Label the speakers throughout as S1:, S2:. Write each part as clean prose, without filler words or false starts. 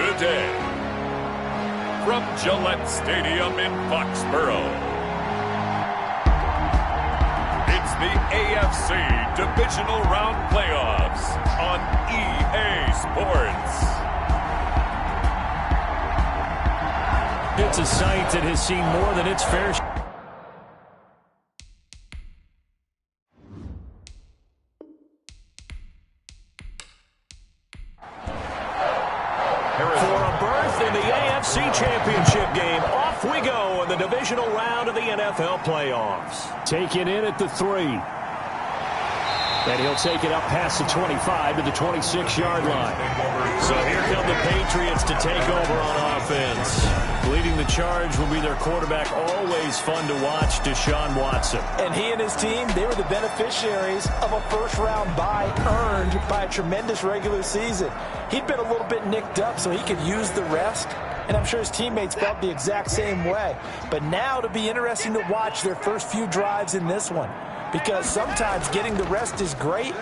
S1: today. From Gillette Stadium in Foxborough, it's the AFC Divisional Round Playoffs on EA Sports.
S2: It's a sight that has seen more than its fair share. Championship game. Off we go in the divisional round of the NFL playoffs. Taken in at the 3. And he'll take it up past the 25 to the 26-yard line. So here come the Patriots to take over on offense. Leading the charge will be their quarterback, always fun to watch, Deshaun Watson.
S3: And he and his team, they were the beneficiaries of a first-round bye earned by a tremendous regular season. He'd been a little bit nicked up, so he could use the rest. And I'm sure his teammates felt the exact same way. But now it'll be interesting to watch their first few drives in this one. Because sometimes getting the rest is great,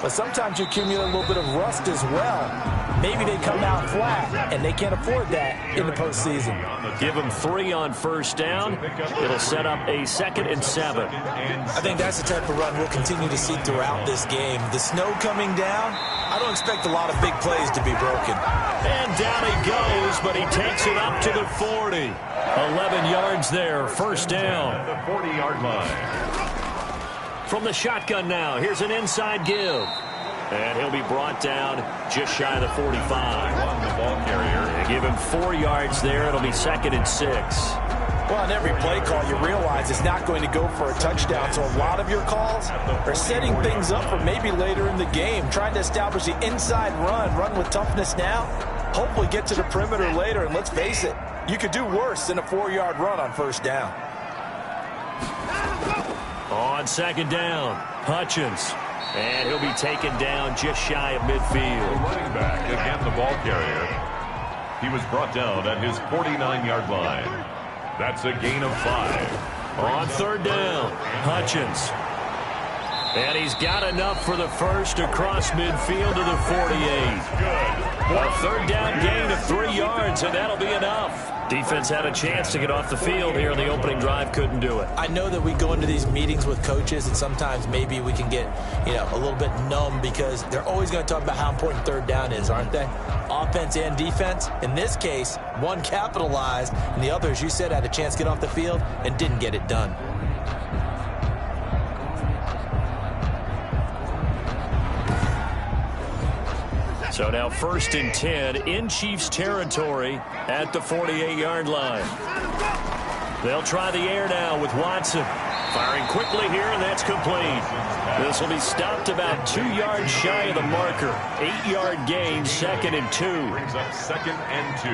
S3: but sometimes you accumulate a little bit of rust as well. Maybe they come out flat, and they can't afford that in the postseason.
S2: Give them 3 on first down. It'll set up a 2nd and 7.
S3: I think that's the type of run we'll continue to see throughout this game. The snow coming down, I don't expect a lot of big plays to be broken.
S2: And down he goes, but he takes it up to the 40. 11 yards there, first down.
S1: The 40-yard line.
S2: From the shotgun now, here's an inside give. And he'll be brought down just shy of the 45.
S1: On the ball carrier.
S2: They give him 4 yards there. It'll be 2nd and 6.
S3: Well, on every play call, you realize it's not going to go for a touchdown. So a lot of your calls are setting things up for maybe later in the game, trying to establish the inside run with toughness now, hopefully get to the perimeter later. And let's face it, you could do worse than a 4-yard run on first down.
S2: On 2nd down, Hutchins. And he'll be taken down just shy of midfield.
S1: The running back, again the ball carrier. He was brought down at his 49-yard line. That's a gain of 5.
S2: On 3rd down, Hutchins. And he's got enough for the first across midfield to the 48.
S1: Good.
S2: A 3rd down gain of 3 yards, and that'll be enough. Defense had a chance to get off the field here in the opening drive, couldn't do it.
S3: I know that we go into these meetings with coaches, and sometimes maybe we can get, a little bit numb because they're always going to talk about how important 3rd down is, aren't they? Offense and defense. In this case, one capitalized, and the other, as you said, had a chance to get off the field and didn't get it done.
S2: So now 1st and 10 in Chiefs territory at the 48-yard line. They'll try the air now with Watson. Firing quickly here, and that's complete. This will be stopped about 2 yards shy of the marker. 8-yard gain, 2nd and 2.
S1: Brings up 2nd and 2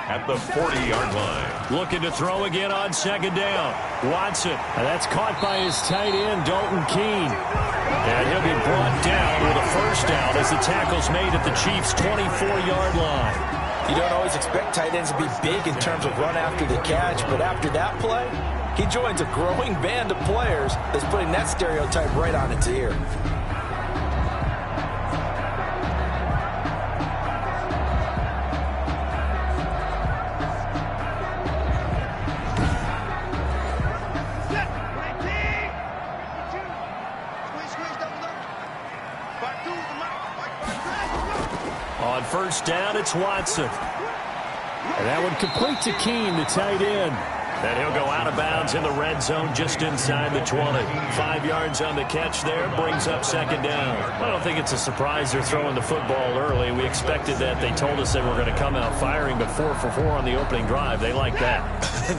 S1: at the 40-yard line.
S2: Looking to throw again on 2nd down. Watson. And that's caught by his tight end, Dalton Keene. And he'll be brought down with a first down as the tackle's made at the Chiefs' 24-yard line.
S3: You don't always expect tight ends to be big in terms of run after the catch, but after that play, he joins a growing band of players that's putting that stereotype right on its ear.
S2: On first down, it's Watson. And that one complete to Keene, the tight end. And he'll go out of bounds in the red zone just inside the 20. 5 yards on the catch there, brings up 2nd down. I don't think it's a surprise they're throwing the football early. We expected that. They told us they were going to come out firing, but 4 for 4 on the opening drive. They like that.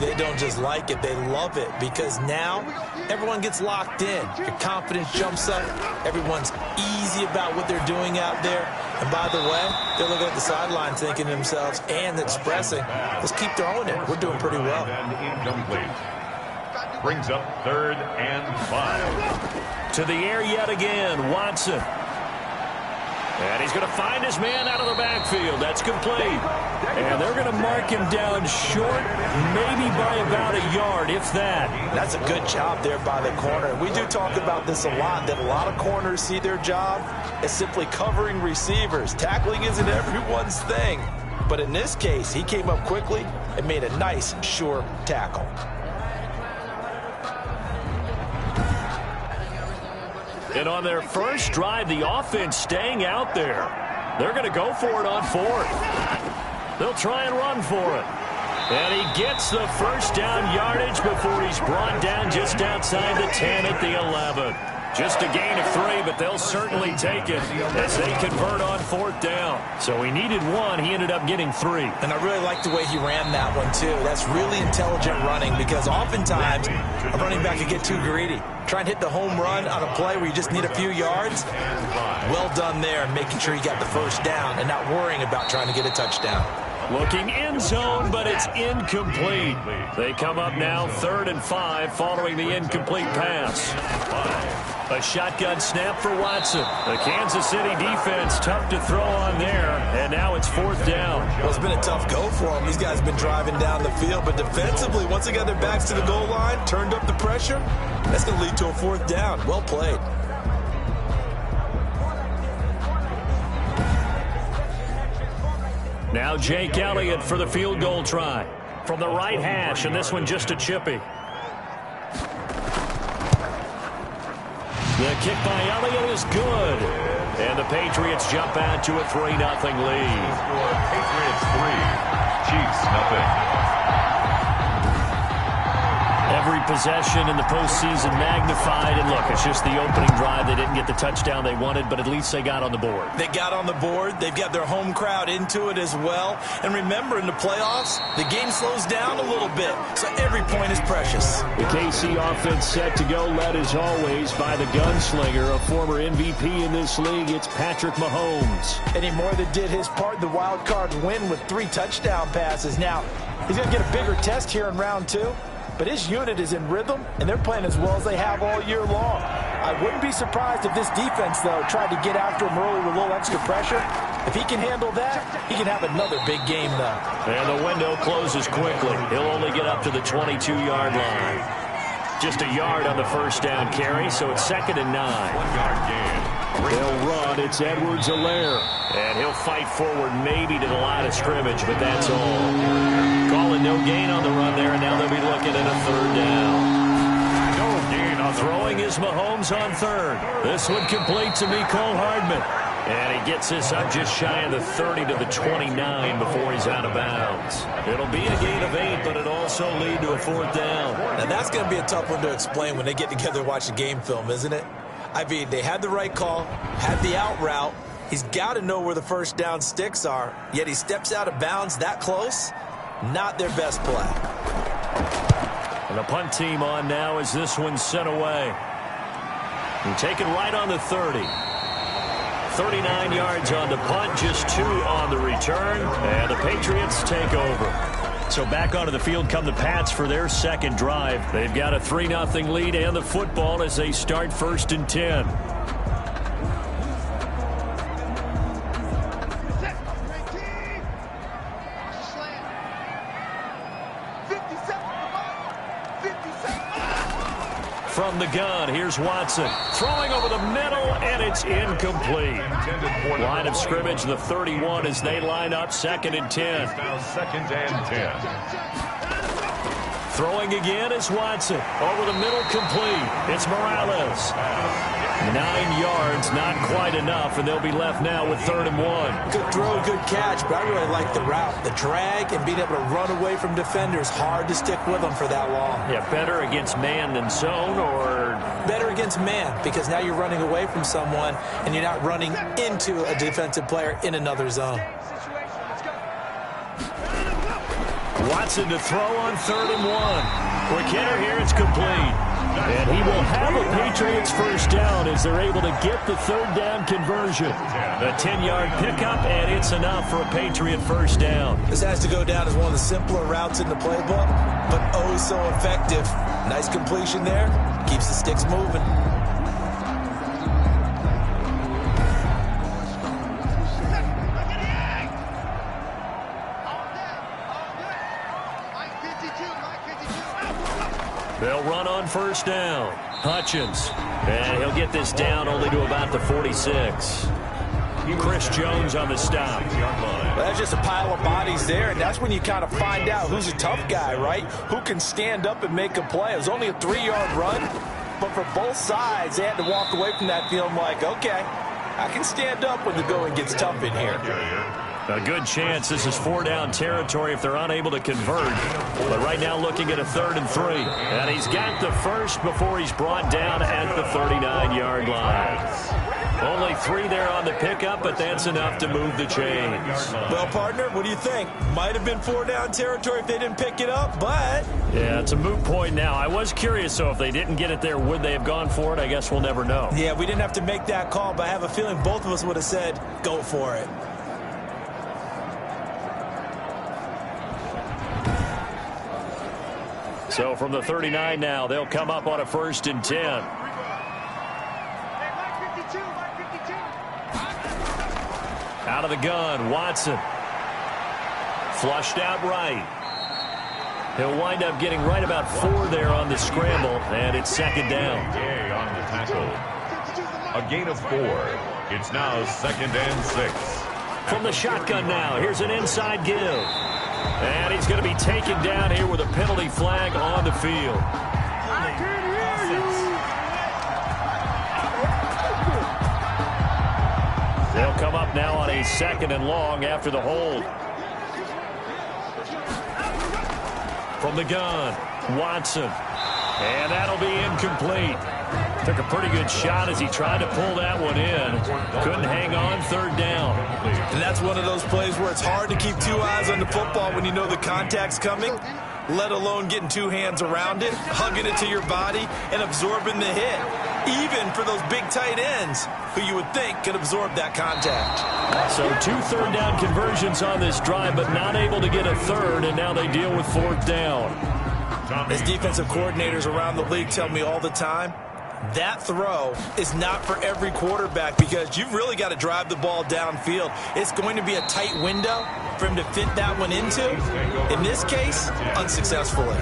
S3: They don't just like it, they love it, because now everyone gets locked in. Your confidence jumps up. Everyone's easy about what they're doing out there. And by the way, they're looking at the sideline thinking to themselves and expressing, let's keep throwing it. We're doing pretty well.
S1: Incomplete. Brings up 3rd and 5.
S2: To the air yet again, Watson. And he's going to find his man out of the backfield. That's complete. And they're going to mark him down short, maybe by about a yard, if that.
S3: That's a good job there by the corner. We do talk about this a lot, that a lot of corners see their job as simply covering receivers. Tackling isn't everyone's thing. But in this case, he came up quickly and made a nice, sure tackle.
S2: And on their first drive, the offense staying out there. They're going to go for it on fourth. They'll try and run for it. And he gets the first down yardage before he's brought down just outside the 10 at the 11. Just a gain of 3, but they'll certainly take it as they convert on fourth down. So he needed 1. He ended up getting 3.
S3: And I really like the way he ran that one, too. That's really intelligent running because oftentimes a running back can get too greedy. Try and hit the home run on a play where you just need a few yards. Well done there, making sure you got the first down and not worrying about trying to get a touchdown.
S2: Looking end zone, but it's incomplete. They come up now 3rd and 5 following the incomplete pass. A shotgun snap for Watson. The Kansas City defense tough to throw on there, and now it's 4th down.
S3: Well, it's been a tough go for them. These guys have been driving down the field, but defensively, once they got their backs to the goal line, turned up the pressure, that's going to lead to a 4th down. Well played.
S2: Now Jake Elliott for the field goal try. From the right hash, and this one just a chippy. The kick by Elliott is good. And the Patriots jump out to a 3-0 lead.
S1: Patriots 3, Chiefs nothing.
S2: Every possession in the postseason magnified. And look, it's just the opening drive. They didn't get the touchdown they wanted, but at least they got on the board.
S3: They got on the board. They've got their home crowd into it as well. And remember, in the playoffs, the game slows down a little bit, so every point is precious.
S2: The KC offense set to go, led as always by the gunslinger, a former MVP in this league. It's Patrick Mahomes.
S3: And he more than did his part in the wild card win with 3 touchdown passes. Now, he's going to get a bigger test here in round 2. But his unit is in rhythm, and they're playing as well as they have all year long. I wouldn't be surprised if this defense, though, tried to get after him early with a little extra pressure. If he can handle that, he can have another big game, though.
S2: And the window closes quickly. He'll only get up to the 22-yard line. Just a yard on the first down carry, so it's 2nd and 9.
S1: 1-yard gain.
S2: They'll run. It's Edwards-Helaire. And he'll fight forward maybe to the line of scrimmage, but that's all. Calling no gain on the run there, and now they'll be looking at a 3rd down.
S1: No gain on the
S2: Throwing is Mahomes on 3rd. This one complete to Mecole Hardman. And he gets this up just shy of the 30 to the 29 before he's out of bounds. It'll be a gain of 8, but it'll also lead to a 4th down.
S3: Now, that's going to be a tough one to explain when they get together and watch the game film, isn't it? I mean, they had the right call, had the out route. He's got to know where the first down sticks are, yet he steps out of bounds that close. Not their best play.
S2: And the punt team on now as this one's sent away. And taken right on the 30. 39 yards on the punt, just 2 on the return. And the Patriots take over. So back onto the field come the Pats for their 2nd drive. They've got a 3-0 lead and the football as they start 1st and 10. From the gun, here's Watson. Throwing over the middle, and it's incomplete. Line of scrimmage, the 31 as they line up 2nd and 10.
S1: Now 2nd and 10.
S2: Throwing again is Watson. Over the middle, complete. It's Morales. 9 yards, not quite enough, and they'll be left now with 3rd and 1.
S3: Good throw, good catch, but I really like the route. The drag and being able to run away from defenders, hard to stick with them for that long.
S2: Yeah, better against man than zone, or?
S3: Better against man, because now you're running away from someone, and you're not running into a defensive player in another zone.
S2: Watson to throw on 3rd and 1. Quick hitter here, it's complete. And he will have a Patriots first down as they're able to get the 3rd down conversion. A 10-yard pickup, and it's enough for a Patriot first down.
S3: This has to go down as one of the simpler routes in the playbook, but oh so effective. Nice completion there. Keeps the sticks moving.
S2: They'll run on first down. Hutchins. And he'll get this down only to about the 46. Chris Jones on the stop.
S3: Well, that's just a pile of bodies there, and that's when you kind of find out who's a tough guy, right? Who can stand up and make a play. It was only a 3-yard run, but for both sides, they had to walk away from that feeling like, okay, I can stand up when the going gets tough in here.
S2: A good chance this is 4-down territory if they're unable to convert. But right now looking at a 3rd and 3. And he's got the first before he's brought down at the 39-yard line. Only 3 there on the pickup, but that's enough to move the chains.
S3: Well, partner, what do you think? Might have been 4-down territory if they didn't pick it up, but...
S2: Yeah, it's a moot point now. I was curious, so if they didn't get it there, would they have gone for it? I guess we'll never know.
S3: Yeah, we didn't have to make that call, but I have a feeling both of us would have said, go for it.
S2: So from the 39 now, they'll come up on a 1st and 10. Out of the gun, Watson. Flushed out right. He'll wind up getting right about 4 there on the scramble, and it's 2nd down.
S1: On the tackle. A gain of 4. It's now 2nd and 6.
S2: From the shotgun now, here's an inside give. And he's going to be taken down here with a penalty flag on the field. They'll come up now on a 2nd and long after the hold. From the gun, Watson. And that'll be incomplete. Took a pretty good shot as he tried to pull that one in. Couldn't hang on, 3rd down.
S3: And that's one of those plays where it's hard to keep 2 eyes on the football when you know the contact's coming, let alone getting 2 hands around it, hugging it to your body, and absorbing the hit. Even for those big tight ends who you would think could absorb that contact.
S2: So 2 3rd-down conversions on this drive, but not able to get a 3rd, and now they deal with 4th down.
S3: As defensive coordinators around the league tell me all the time, that throw is not for every quarterback because you've really got to drive the ball downfield. It's going to be a tight window for him to fit that one into. In this case, unsuccessfully.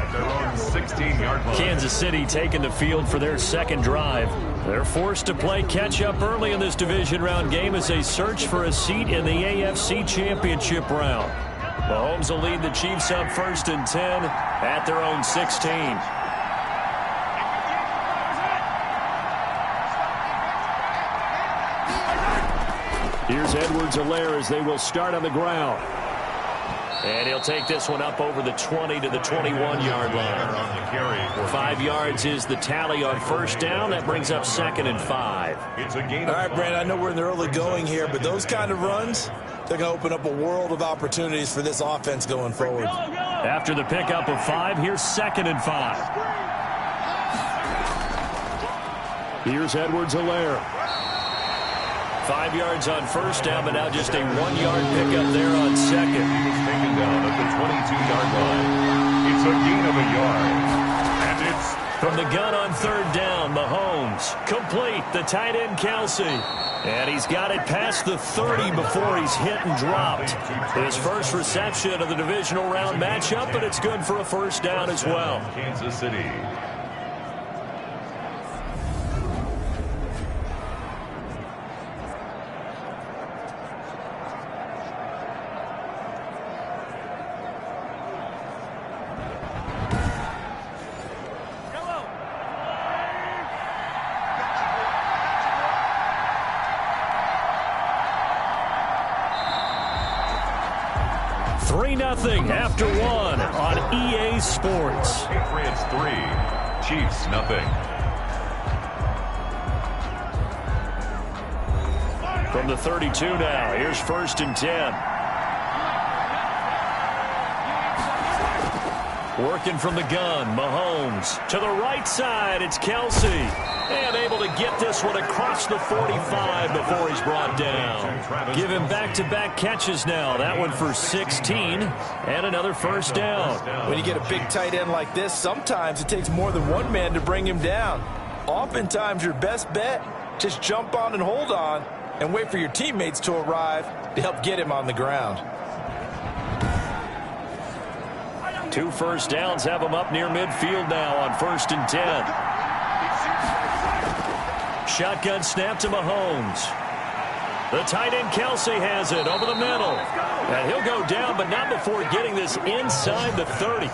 S2: Kansas City taking the field for their 2nd drive. They're forced to play catch-up early in this division round game as they search for a seat in the AFC Championship round. Mahomes will lead the Chiefs up 1st and 10 at their own 16. Here's Edwards-Helaire as they will start on the ground. And he'll take this one up over the 20 to the 21-yard line. 5 yards is the tally on 1st down. That brings up 2nd and 5.
S3: All right, Brandon, I know we're in the early going here, but those kind of runs, they're going to open up a world of opportunities for this offense going forward.
S2: After the pickup of 5, here's 2nd and 5. Here's Edwards-Helaire. 5 yards on 1st down, but now just a 1-yard pickup there on 2nd.
S1: He was taken down at the 22-yard line. It's a gain of a yard. And it's
S2: from the gun on 3rd down, Mahomes. Complete, the tight end, Kelsey. And he's got it past the 30 before he's hit and dropped. His first reception of the divisional round matchup, but it's good for a 1st down as well.
S1: Kansas City.
S2: Nothing after 1 on EA Sports.
S1: Patriots 3, Chiefs nothing.
S2: From the 32 now, here's 1st and 10. Working from the gun, Mahomes. To the right side, it's Kelsey. And able to get this one across the 45 before he's brought down. Give him back-to-back catches now. That one for 16 and another 1st down.
S3: When you get a big tight end like this, sometimes it takes more than one man to bring him down. Oftentimes your best bet, just jump on and hold on and wait for your teammates to arrive to help get him on the ground.
S2: 2 1st downs have him up near midfield now on 1st and 10. Shotgun snap to Mahomes. The tight end Kelsey has it over the middle. And he'll go down, but not before getting this inside the 30.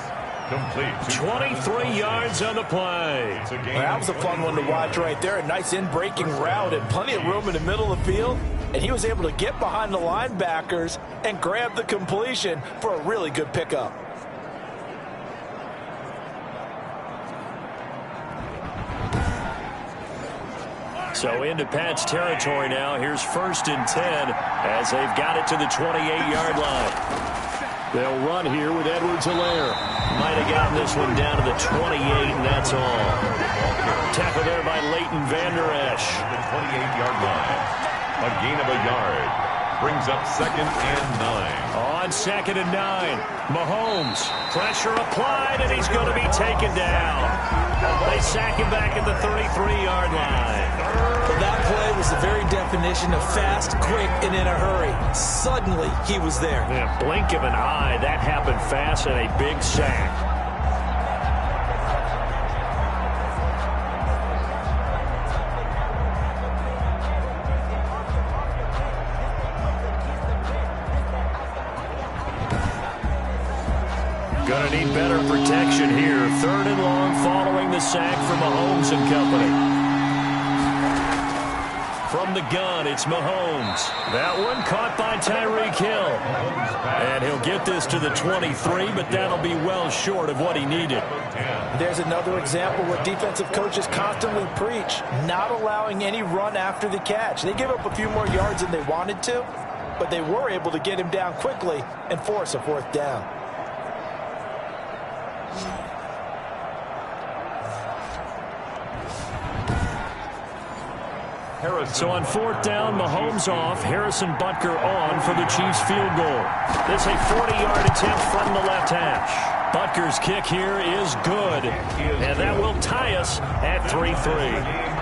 S1: Complete.
S2: 23 yards on the play.
S3: Well, that was a fun one to watch right there. A nice in-breaking route and plenty of room in the middle of the field. And he was able to get behind the linebackers and grab the completion for a really good pickup.
S2: So into Pat's territory now. Here's 1st and 10 as they've got it to the 28-yard line. They'll run here with Edwards-Helaire. Might have gotten this one down to the 28, and that's all. Tackle there by Leighton Vander Esch.
S1: The 28-yard line. A gain of a yard. Brings up 2nd and 9.
S2: On 2nd and 9. Mahomes. Pressure applied, and he's going to be taken down. They sack him back at the 33-yard line.
S3: Well, that play was the very definition of fast, quick, and in a hurry. Suddenly, he was there.
S2: In a blink of an eye, that happened fast and a big sack. Gonna need better protection here. 3rd and long following the sack from Mahomes and company. From the gun, it's Mahomes. That one caught by Tyreek Hill. And he'll get this to the 23, but that'll be well short of what he needed.
S3: There's another example where defensive coaches constantly preach, not allowing any run after the catch. They give up a few more yards than they wanted to, but they were able to get him down quickly and force a 4th down.
S2: So on 4th down, Mahomes off, Harrison Butker on for the Chiefs field goal. This is a 40-yard attempt from the left hash. Butker's kick here is good, and that will tie us at 3-3.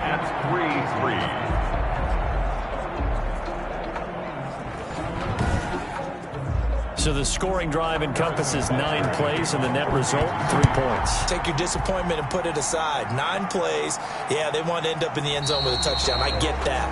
S1: At 3-3.
S2: So the scoring drive encompasses 9 plays, and the net result, 3 points.
S3: Take your disappointment and put it aside. 9 plays. Yeah, they want to end up in the end zone with a touchdown. I get that.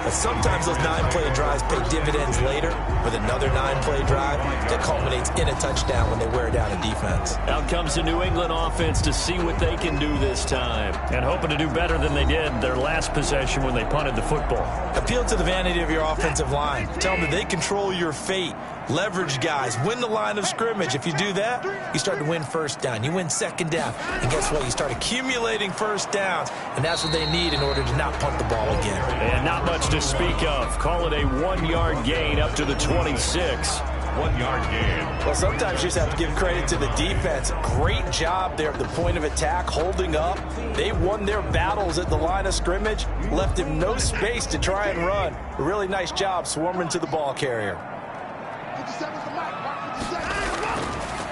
S3: But sometimes those 9-play drives pay dividends later with another 9-play drive that culminates in a touchdown when they wear down a defense.
S2: Out comes the New England offense to see what they can do this time, and hoping to do better than they did their last possession when they punted the football.
S3: Appeal to the vanity of your offensive line. Tell them that they control your fate. Leverage guys. Win the line of scrimmage. If you do that, you start to win 1st down. You win 2nd down. And guess what? You start accumulating 1st downs. And that's what they need in order to not punt the ball again.
S2: And not much to speak of. Call it a 1-yard gain up to the 26.
S1: 1-yard gain.
S3: Well, sometimes you just have to give credit to the defense. Great job there at the point of attack, holding up. They won their battles at the line of scrimmage, left him no space to try and run. A really nice job swarming to the ball carrier.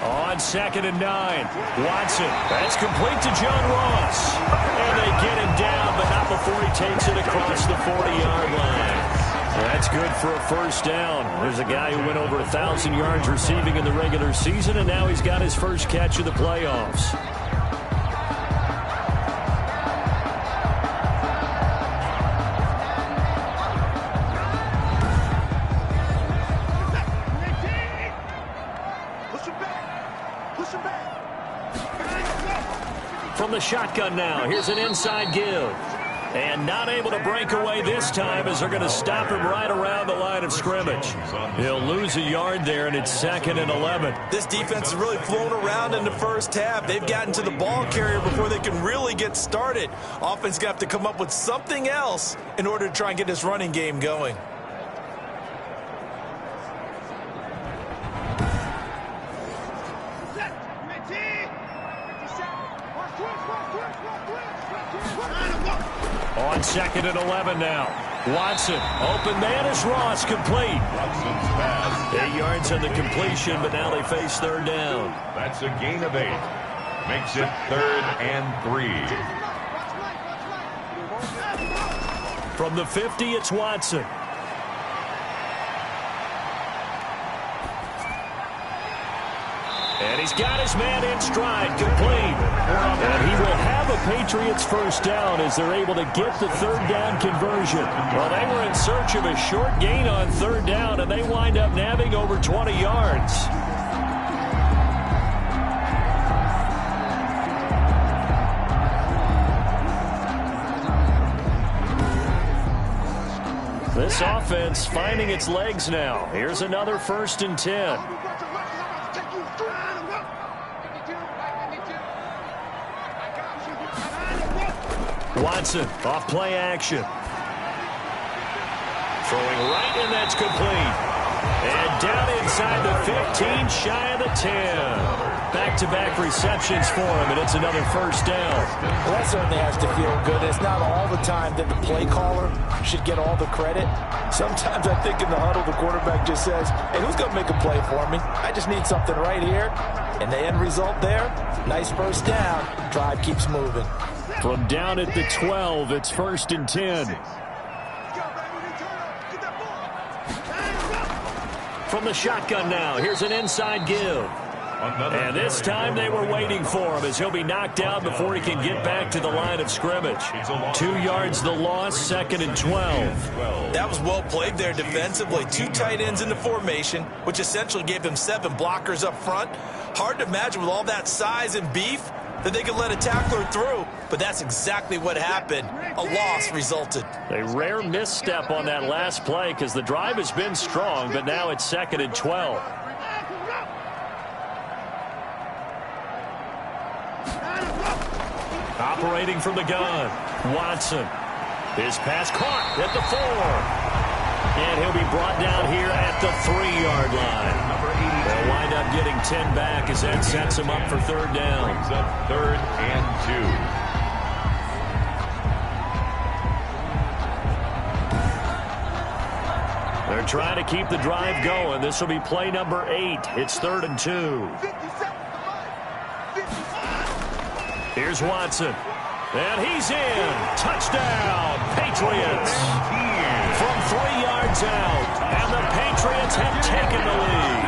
S2: On 2nd and 9, Watson. That's complete to John Ross. And they get him down, but not before he takes it across the 40-yard line. That's good for a 1st down. There's a guy who went over 1,000 yards receiving in the regular season, and now he's got his first catch of the playoffs. From the shotgun now, here's an inside give. And not able to break away this time as they're going to stop him right around the line of scrimmage. He'll lose a yard there, and it's 2nd and 11.
S3: This defense has really flown around in the 1st half. They've gotten to the ball carrier before they can really get started. Offense got to come up with something else in order to try and get this running game going.
S2: On 2nd and 11 now. Watson, open man is Ross, complete. 8 yards on the completion, but now they face 3rd down.
S1: That's a gain of 8. Makes it 3rd and 3.
S2: From the 50, it's Watson. And he's got his man in stride, complete. And he will have a Patriots first down as they're able to get the third down conversion. Well, they were in search of a short gain on third down, and they wind up nabbing over 20 yards. This offense finding its legs now. Here's another 1st and 10. Watson off play action. Throwing right, and that's complete. And down inside the 15, shy of the 10. Back-to-back receptions for him, and it's another 1st down.
S3: Well, that certainly has to feel good. It's not all the time that the play caller should get all the credit. Sometimes I think in the huddle, the quarterback just says, hey, who's going to make a play for me? I just need something right here. And the end result there, nice 1st down. Drive keeps moving.
S2: From down at the 12, it's 1st and 10. From the shotgun now, here's an inside give. And this time they were waiting for him as he'll be knocked out before he can get back to the line of scrimmage. 2 yards the loss, 2nd and 12.
S3: That was well played there defensively. 2 tight ends in the formation, which essentially gave them 7 blockers up front. Hard to imagine with all that size and beef that they could let a tackler through, but that's exactly what happened. A loss resulted.
S2: A rare misstep on that last play because the drive has been strong, but now it's 2nd and 12. Operating from the gun, Watson. His pass caught at the 4. And he'll be brought down here at the 3-yard line. They'll wind up getting 10 back as that sets him up for 3rd down.
S1: Brings up 3rd and 2.
S2: They're trying to keep the drive going. This will be play number 8. It's 3rd and 2. Here's Watson. And he's in. Touchdown, Patriots. From 3 yards out. And the Patriots have taken the lead.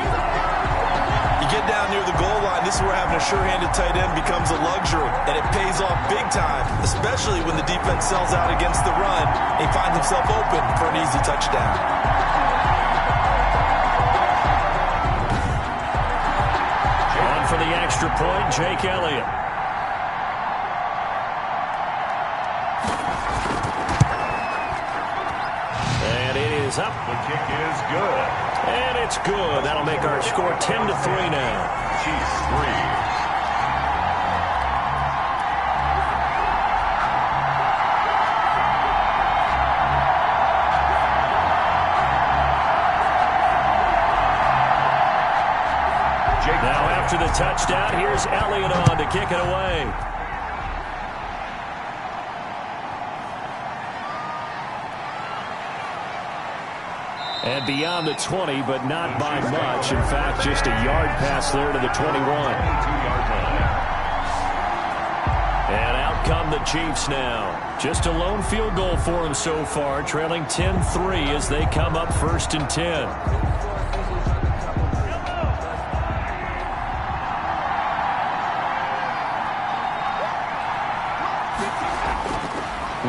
S3: You get down near the goal line, this is where having a sure-handed tight end becomes a luxury. And it pays off big time, especially when the defense sells out against the run. He finds himself open for an easy touchdown.
S2: On for the extra point, Jake Elliott. Up.
S1: The kick is good.
S2: And it's good. That'll make our score 10-3 now.
S1: Chiefs 3.
S2: Now after the touchdown, here's Elliott on to kick it away. And beyond the 20, but not by much. In fact, just a yard pass there to the 21.
S1: 22-yard line.
S2: And out come the Chiefs now. Just a lone field goal for them so far, trailing 10-3 as they come up 1st and 10.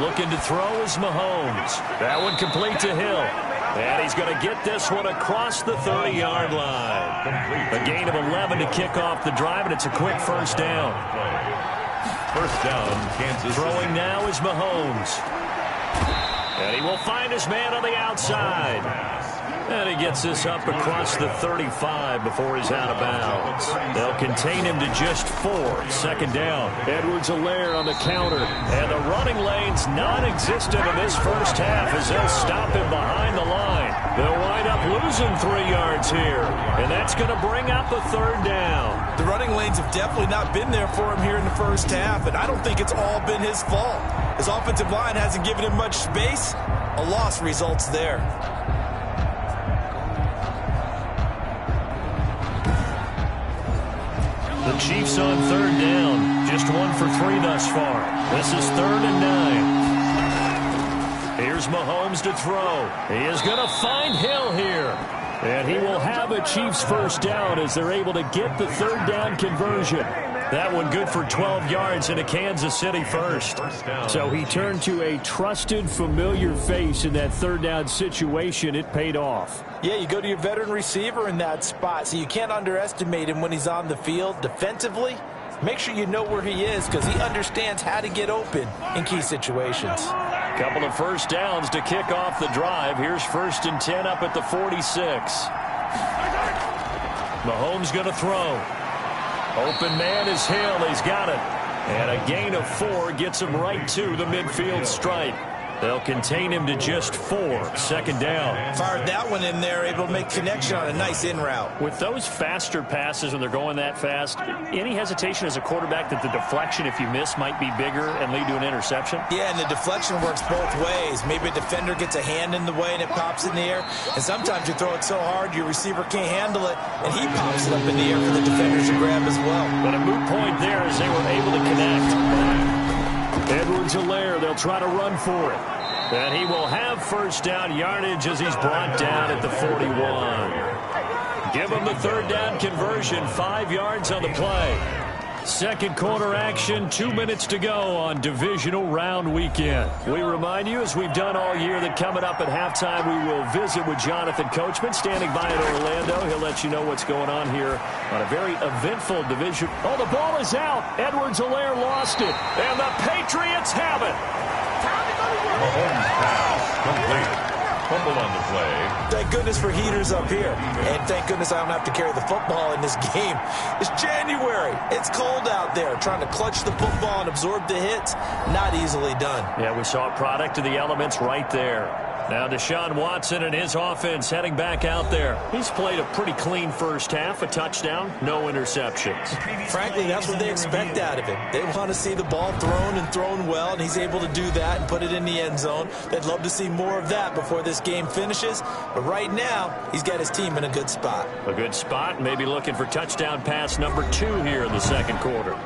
S2: Looking to throw is Mahomes. That one complete to Hill. And he's going to get this one across the 30-yard line. A gain of 11 to kick off the drive, and it's a quick 1st down.
S1: 1st down, Kansas.
S2: Throwing now is Mahomes. And he will find his man on the outside. And he gets this up across the 35 before he's out of bounds. They'll contain him to just 4. 2nd down. Edwards-Helaire on the counter. And the running lane's non-existent in this 1st half as they'll stop him behind the line. They'll wind up losing 3 yards here. And that's going to bring up a 3rd down.
S3: The running lanes have definitely not been there for him here in the 1st half, and I don't think it's all been his fault. His offensive line hasn't given him much space. A loss results there.
S2: The Chiefs on 3rd down. Just 1 for 3 thus far. This is 3rd and 9. Here's Mahomes to throw. He is going to find Hill here. And he will have a Chiefs 1st down as they're able to get the 3rd down conversion. That one good for 12 yards in a Kansas City first. So he turned to a trusted, familiar face in that third down situation. It paid off.
S3: Yeah, you go to your veteran receiver in that spot, so you can't underestimate him when he's on the field. Defensively, make sure you know where he is because he understands how to get open in key situations.
S2: Couple of first downs to kick off the drive. Here's 1st and 10 up at the 46. Mahomes going to throw. Open man is Hill. He's got it. And a gain of 4 gets him right to the midfield stripe. They'll contain him to just 4. Second down.
S3: Fired that one in there, able to make connection on a nice in route.
S2: With those faster passes when they're going that fast, any hesitation as a quarterback that the deflection, if you miss, might be bigger and lead to an interception?
S3: Yeah, and the deflection works both ways. Maybe a defender gets a hand in the way and it pops in the air. And sometimes you throw it so hard your receiver can't handle it, and he pops it up in the air for the defenders to grab as well.
S2: But a moot point there as they were able to connect. Edwards-Helaire, they'll try to run for it. And he will have first down yardage as he's brought down at the 41. Give him the third down conversion, 5 yards on the play. Second quarter action, 2 minutes to go on divisional round weekend. We remind you, as we've done all year, that coming up at halftime, we will visit with Jonathan Coachman, standing by in Orlando. He'll let you know what's going on here on a very eventful division. Oh, the ball is out. Edwards-Helaire lost it, and the Patriots have it.
S1: Mahomes pass complete. Fumble on the play.
S3: Thank goodness for heaters up here. And thank goodness I don't have to carry the football in this game. It's January. It's cold out there. Trying to clutch the football and absorb the hits, not easily done.
S2: Yeah, we saw a product of the elements right there. Now Deshaun Watson and his offense heading back out there. He's played a pretty clean first half, a touchdown, no interceptions.
S3: Frankly, that's what they expect out of him. They want to see the ball thrown and thrown well, and he's able to do that and put it in the end zone. They'd love to see more of that before this game finishes. But right now, he's got his team in a good spot.
S2: A good spot, maybe looking for touchdown pass number 2 here in the second quarter.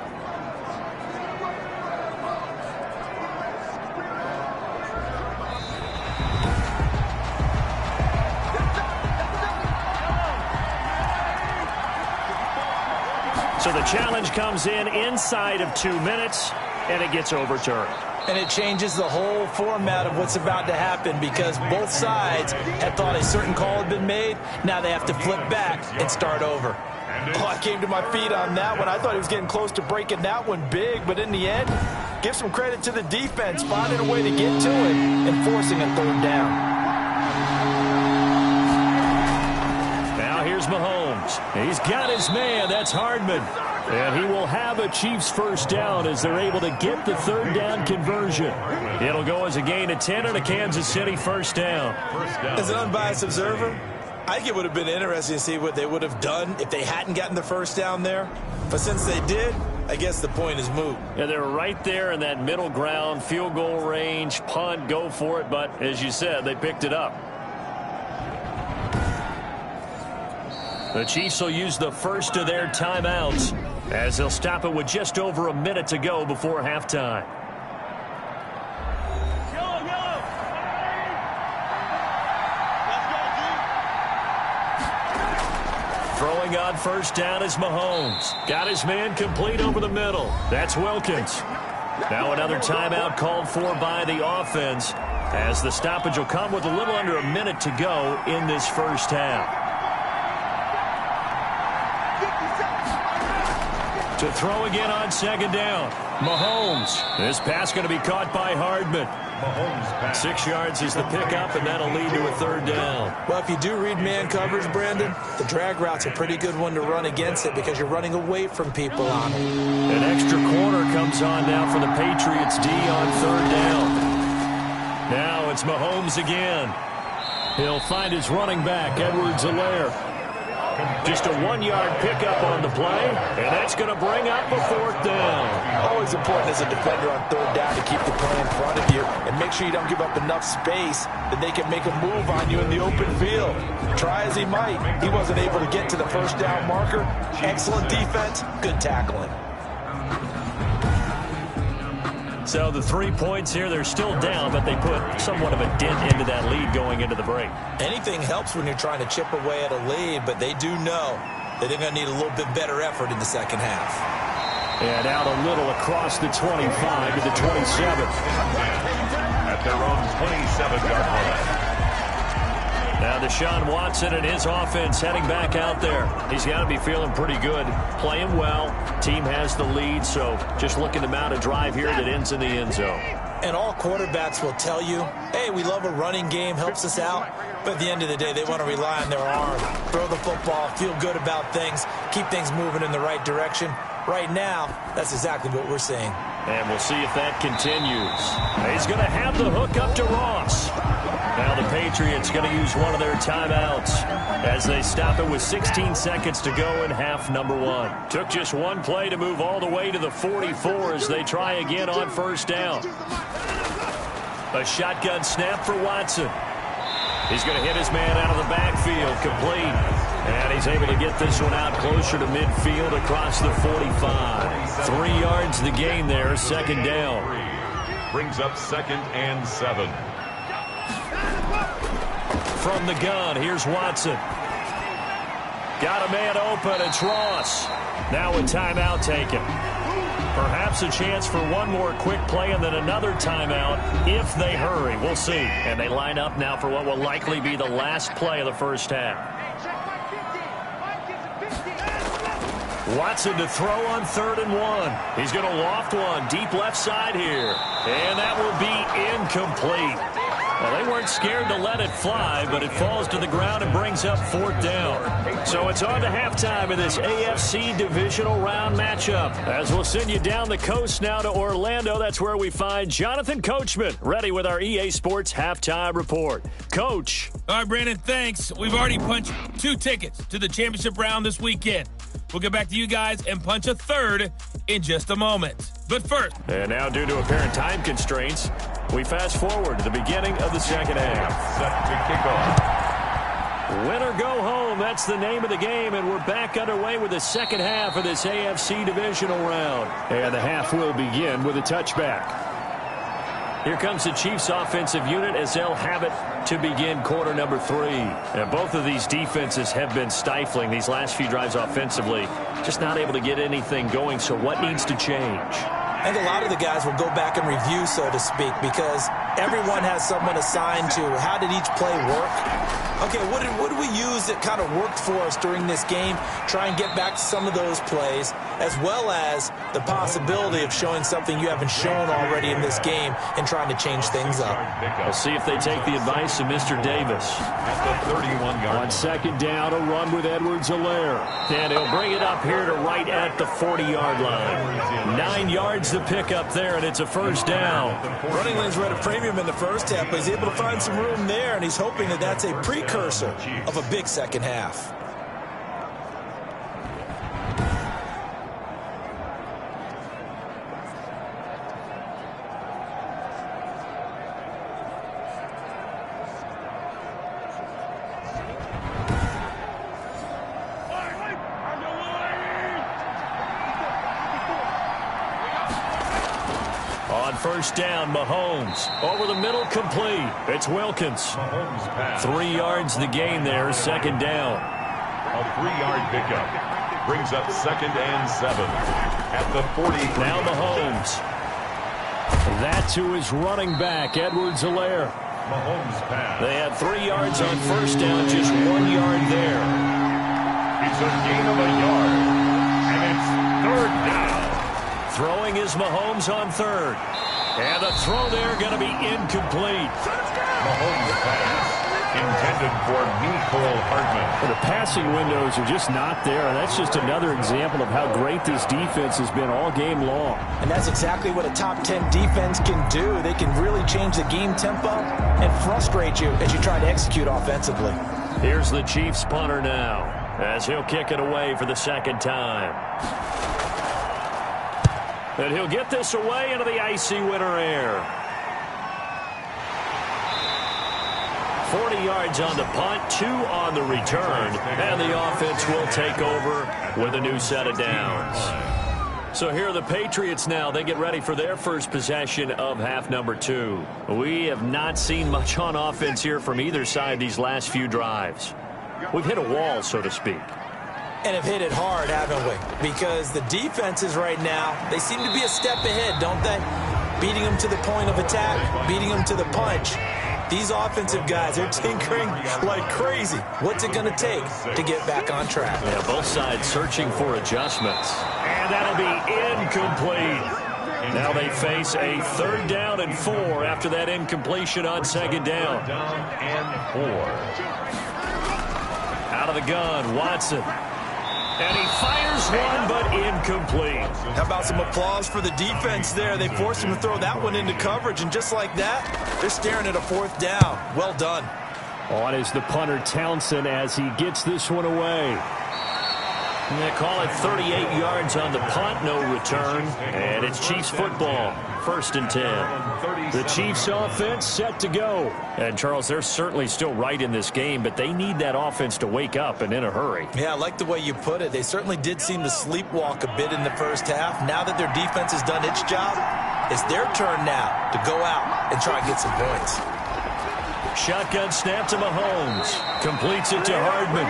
S2: So the challenge comes in inside of 2 minutes, and it gets overturned.
S3: And it changes the whole format of what's about to happen because both sides had thought a certain call had been made. Now they have to flip back and start over. Oh, I came to my feet on that one. I thought he was getting close to breaking that one big, but in the end, give some credit to the defense, finding a way to get to it and forcing a third down.
S2: Now here's Mahomes. He's got his man. That's Hardman. And he will have a Chiefs first down as they're able to get the third down conversion. It'll go as a gain of 10 and a Kansas City first down.
S3: As an unbiased observer, I think it would have been interesting to see what they would have done if they hadn't gotten the first down there. But since they did, I guess the point is moot.
S2: Yeah, they're right there in that middle ground, field goal range, punt, go for it. But as you said, they picked it up. The Chiefs will use the first of their timeouts as they'll stop it with just over a minute to go before halftime. Throwing on first down is Mahomes. Got his man complete over the middle. That's Wilkins. Now another timeout called for by the offense as the stoppage will come with a little under a minute to go in this first half. To throw again on second down. Mahomes. This pass going to be caught by Hardman. 6 yards is the pickup, and that'll lead to a third down.
S3: Well, if you do read man coverage, Brandon, the drag route's a pretty good one to run against it because you're running away from people on it.
S2: An extra corner comes on now for the Patriots D on third down. Now it's Mahomes again. He'll find his running back, Edwards-Helaire. Just a 1-yard pickup on the play, and that's going to bring up a fourth down.
S3: Always important as a defender on third down to keep the play in front of you and make sure you don't give up enough space that they can make a move on you in the open field. Try as he might, he wasn't able to get to the first down marker. Excellent defense, good tackling.
S2: So the 3 points here, they're still down, but they put somewhat of a dent into that lead going into the break.
S3: Anything helps when you're trying to chip away at a lead, but they do know that they're going to need a little bit better effort in the second half.
S2: And out a little across the 25 to the 27.
S1: At their own 27-yard line.
S2: Now Deshaun Watson and his offense heading back out there. He's got to be feeling pretty good, playing well. Team has the lead, so just looking to mount a drive here that ends in the end zone.
S3: And all quarterbacks will tell you, hey, we love a running game, helps us out. But at the end of the day, they want to rely on their arm, throw the football, feel good about things, keep things moving in the right direction. Right now, that's exactly what we're seeing.
S2: And we'll see if that continues. He's going to have the hook up to Ross. Now the Patriots going to use one of their timeouts as they stop it with 16 seconds to go in half number one. Took just one play to move all the way to the 44 as they try again on first down. A shotgun snap for Watson. He's going to hit his man out of the backfield, complete. And he's able to get this one out closer to midfield across the 45. 3 yards the gain there, second down.
S1: Brings up 2nd and 7.
S2: From the gun, here's Watson. Got a man open, it's Ross. Now a timeout taken. Perhaps a chance for one more quick play and then another timeout if they hurry. We'll see. And they line up now for what will likely be the last play of the first half. Watson to throw on 3rd and 1. He's going to loft one deep left side here. And that will be incomplete. Well, they weren't scared to let it fly, but it falls to the ground and brings up 4th down. So it's on to halftime of this AFC divisional round matchup. As we'll send you down the coast now to Orlando, that's where we find Jonathan Coachman, ready with our EA Sports halftime report. Coach.
S4: All right, Brandon, thanks. We've already punched 2 tickets to the championship round this weekend. We'll get back to you guys and punch a 3rd in just a moment. But first.
S2: And now, due to apparent time constraints, we fast forward to the beginning of the second half.
S1: Set to kick off.
S2: Win or go home, that's the name of the game, and we're back underway with the second half of this AFC divisional round. And the half will begin with a touchback. Here comes the Chiefs offensive unit as they'll have it to begin quarter number 3. And both of these defenses have been stifling these last few drives offensively. Just not able to get anything going, so what needs to change?
S3: I think a lot of the guys will go back and review, so to speak, because everyone has someone assigned to how did each play work. Okay, what did we use that kind of worked for us during this game? Try and get back to some of those plays, as well as the possibility of showing something you haven't shown already in this game and trying to change things up.
S2: We'll see if they take the advice of Mr. Davis.
S1: At the 31-yard
S2: On second down, a run with Edwards-Helaire. And he'll bring it up here to right at the 40-yard line. 9 yards to pick up there, and it's a first down.
S3: Running lanes were at a premium in the first half, but he's able to find some room there, and he's hoping that that's a precursor of a big second half.
S2: First down, Mahomes. Over the middle, complete. It's Wilkins. 3 yards the gain there, second down.
S1: A 3-yard pickup. Brings up 2nd and 7. At the 40.
S2: Now Mahomes. That to his running back, Edwards-Helaire.
S1: Mahomes pass.
S2: They had 3 yards on first down, just 1 yard there.
S1: It's a gain of a yard. And it's 3rd down.
S2: Throwing is Mahomes on 3rd. And the throw there going to be incomplete.
S1: Mahomes pass. Intended for Mecole Hardman.
S2: The passing windows are just not there. That's just another example of how great this defense has been all game long.
S3: And that's exactly what a top 10 defense can do. They can really change the game tempo and frustrate you as you try to execute offensively.
S2: Here's the Chiefs punter now as he'll kick it away for the second time. And he'll get this away into the icy winter air. 40 yards on the punt, 2 on the return, and the offense will take over with a new set of downs. So here are the Patriots now. They get ready for their first possession of half number 2. We have not seen much on offense here from either side these last few drives. We've hit a wall, so to speak.
S3: And have hit it hard, haven't we? Because the defenses right now, they seem to be a step ahead, don't they? Beating them to the point of attack, beating them to the punch. These offensive guys, they're tinkering like crazy. What's it going to take to get back on track?
S2: Yeah, both sides searching for adjustments. And that'll be incomplete. Now they face a 3rd down and 4 after that incompletion on 2nd down.
S1: 3rd down and 4.
S2: Out of the gun, Watson. And he fires one, but incomplete.
S3: How about some applause for the defense there? They forced him to throw that one into coverage, and just like that, they're staring at a 4th down. Well done.
S2: On is the punter, Townsend, as he gets this one away. And they call it 38 yards on the punt, no return. And it's Chiefs football, 1st and 10. The Chiefs offense set to go. And, Charles, they're certainly still right in this game, but they need that offense to wake up and in a hurry.
S3: Yeah, I like the way you put it. They certainly did seem to sleepwalk a bit in the first half. Now that their defense has done its job, it's their turn now to go out and try and get some points.
S2: Shotgun snap to Mahomes. Completes it to Hardman.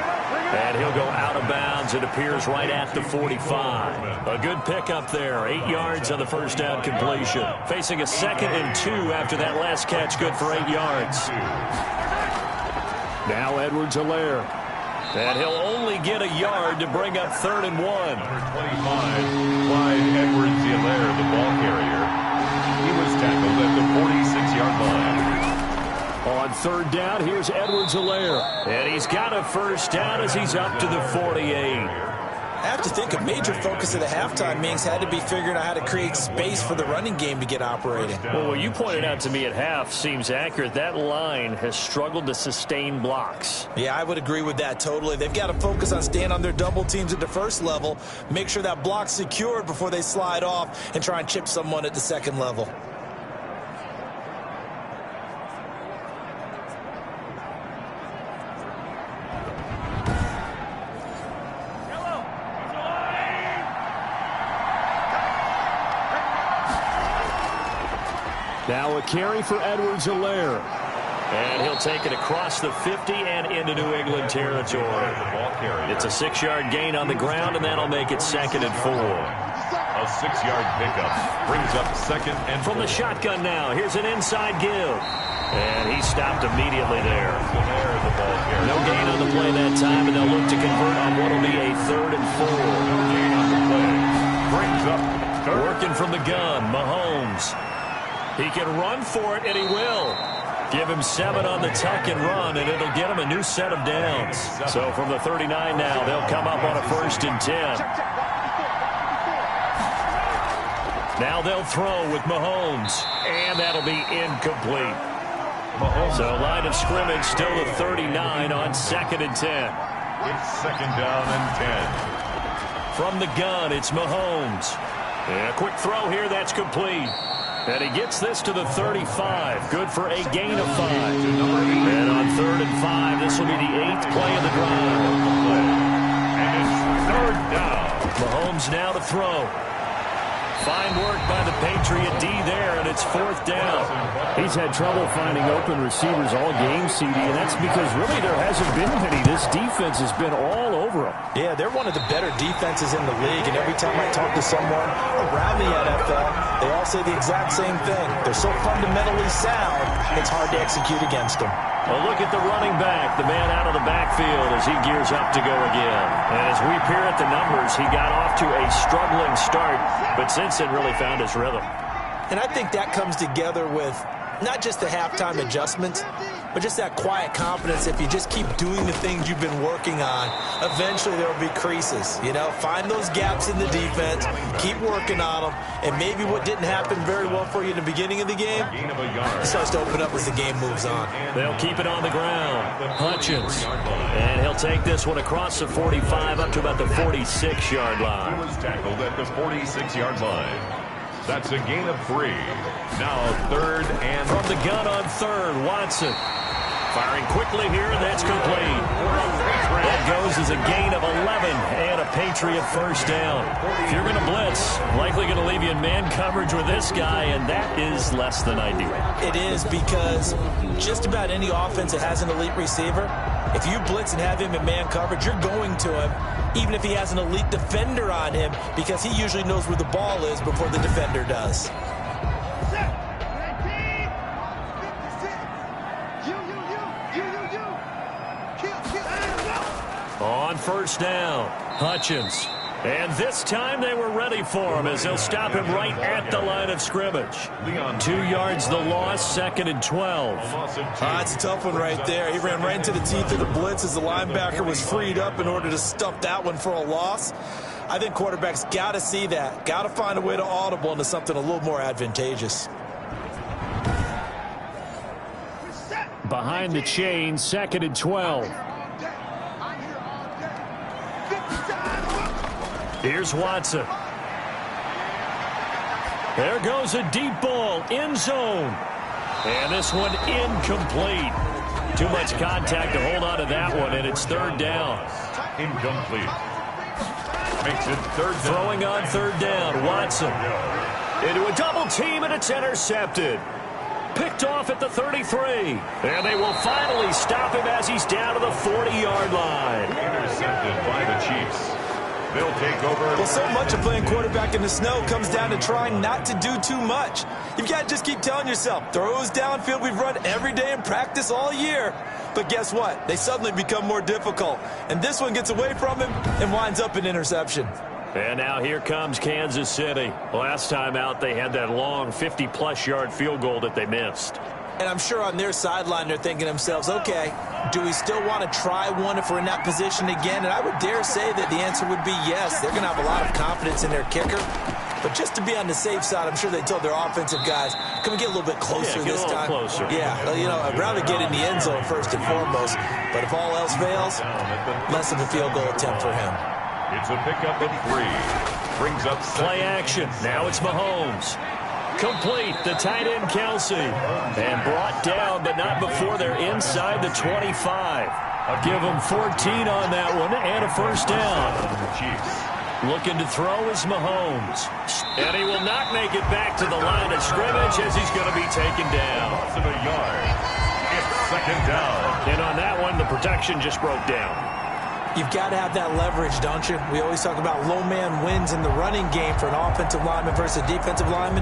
S2: And he'll go out of bounds. It appears right at the 45. A good pickup there. 8 yards on the first down completion. Facing a 2nd and 2 after that last catch. Good for 8 yards. Now Edwards-Helaire. And he'll only get a yard to bring up 3rd and 1.
S1: Number 25, Clyde Edwards-Helaire, the ball carrier. He was tackled at the 46-yard line.
S2: On 3rd down, here's Edwards-Helaire. And he's got a 1st down as he's up to the 48.
S3: I have to think a major focus of the halftime meetings had to be figuring out how to create space for the running game to get operating.
S2: Well, what you pointed out to me at half seems accurate. That line has struggled to sustain blocks.
S3: Yeah, I would agree with that totally. They've got to focus on staying on their double teams at the first level, make sure that block's secured before they slide off and try and chip someone at the 2nd level.
S2: Now a carry for Edwards-Helaire. And he'll take it across the 50 and into New England territory. It's a 6-yard gain on the ground, and that'll make it 2nd and 4.
S1: A 6-yard pickup brings up 2nd and 4.
S2: From the shotgun now, here's an inside give. And he stopped immediately there. No gain on the play that time, and they'll look to convert on what will be a 3rd and 4.
S1: No gain on the play. Brings up 3rd.
S2: Working from the gun, Mahomes. He can run for it, and he will. Give him 7 on the tuck and run, and it'll get him a new set of downs. So from the 39 now, they'll come up on a 1st and 10. Now they'll throw with Mahomes, and that'll be incomplete. So line of scrimmage still the 39 on 2nd and 10.
S1: It's 2nd down and 10.
S2: From the gun, it's Mahomes. And a quick throw here, that's complete. And he gets this to the 35. Good for a gain of 5. And on 3rd and 5, this will be the 8th play of the drive.
S1: And it's 3rd down.
S2: Mahomes now to throw. Fine work by the Patriot D there, and it's 4th down. He's had trouble finding open receivers all game, CD, and that's because really there hasn't been many. This defense has been all over him.
S3: Yeah, they're one of the better defenses in the league, and every time I talk to someone around the NFL, they all say the exact same thing. They're so fundamentally sound, it's hard to execute against them.
S2: A look at the running back, the man out of the backfield as he gears up to go again. And as we peer at the numbers, he got off to a struggling start, but since then really found his rhythm.
S3: And I think that comes together with not just the halftime adjustments, but just that quiet confidence. If you just keep doing the things you've been working on, eventually there will be creases. You know, find those gaps in the defense, keep working on them, and maybe what didn't happen very well for you in the beginning of the game starts to open up as the game moves on.
S2: They'll keep it on the ground. Hutchins. And he'll take this one across the 45 up to about the 46-yard line.
S1: He was tackled at the 46-yard line. That's a gain of 3. Now 3rd and...
S2: From the gun on 3rd, Watson. Firing quickly here, and that's complete. That goes as a gain of 11 and a Patriot first down. If you're going to blitz, likely going to leave you in man coverage with this guy, and that is less than ideal.
S3: It is, because just about any offense that has an elite receiver, if you blitz and have him in man coverage, you're going to him, even if he has an elite defender on him, because he usually knows where the ball is before the defender does.
S2: On first down, Hutchins. And this time they were ready for him as they'll stop him right at the line of scrimmage. 2 yards the loss, 2nd and 12.
S3: It's a tough one right there. He ran right into the teeth of the blitz as the linebacker was freed up in order to stuff that one for a loss. I think quarterbacks got to see that. Got to find a way to audible into something a little more advantageous.
S2: Behind the chain, 2nd and 12. Here's Watson. There goes a deep ball, end zone. And this one incomplete. Too much contact to hold on to that one, and it's 3rd down.
S1: Incomplete. Makes it 3rd down.
S2: Throwing on 3rd down, Watson. Into a double team, and it's intercepted. Picked off at the 33. And they will finally stop him as he's down to the 40-yard line.
S1: Intercepted by the Chiefs. They'll take over.
S3: Well, so much of playing quarterback in the snow comes down to trying not to do too much. You've got to just keep telling yourself, throws downfield we've run every day in practice all year. But guess what? They suddenly become more difficult. And this one gets away from him and winds up an interception.
S2: And now here comes Kansas City. Last time out, they had that long 50-plus yard field goal that they missed.
S3: And I'm sure on their sideline they're thinking to themselves, okay, do we still want to try one if we're in that position again? And I would dare say that the answer would be yes. They're going to have a lot of confidence in their kicker. But just to be on the safe side, I'm sure they told their offensive guys, can we get a little bit closer this time?
S2: Closer.
S3: Yeah, you know, I'd rather get in the end zone first and foremost. But if all else fails, less of a field goal attempt for him.
S1: It's a pickup of 3. Brings up
S2: play action. Now it's Mahomes. Complete, the tight end Kelsey. And brought down, but not before they're inside the 25. Give them 14 on that one and a first down. Looking to throw is Mahomes. And he will not make it back to the line of scrimmage as he's going to be taken down.
S1: Loss of a yard. It's 2nd down.
S2: And on that one, the protection just broke down.
S3: You've got to have that leverage, don't you? We always talk about low man wins in the running game for an offensive lineman versus a defensive lineman.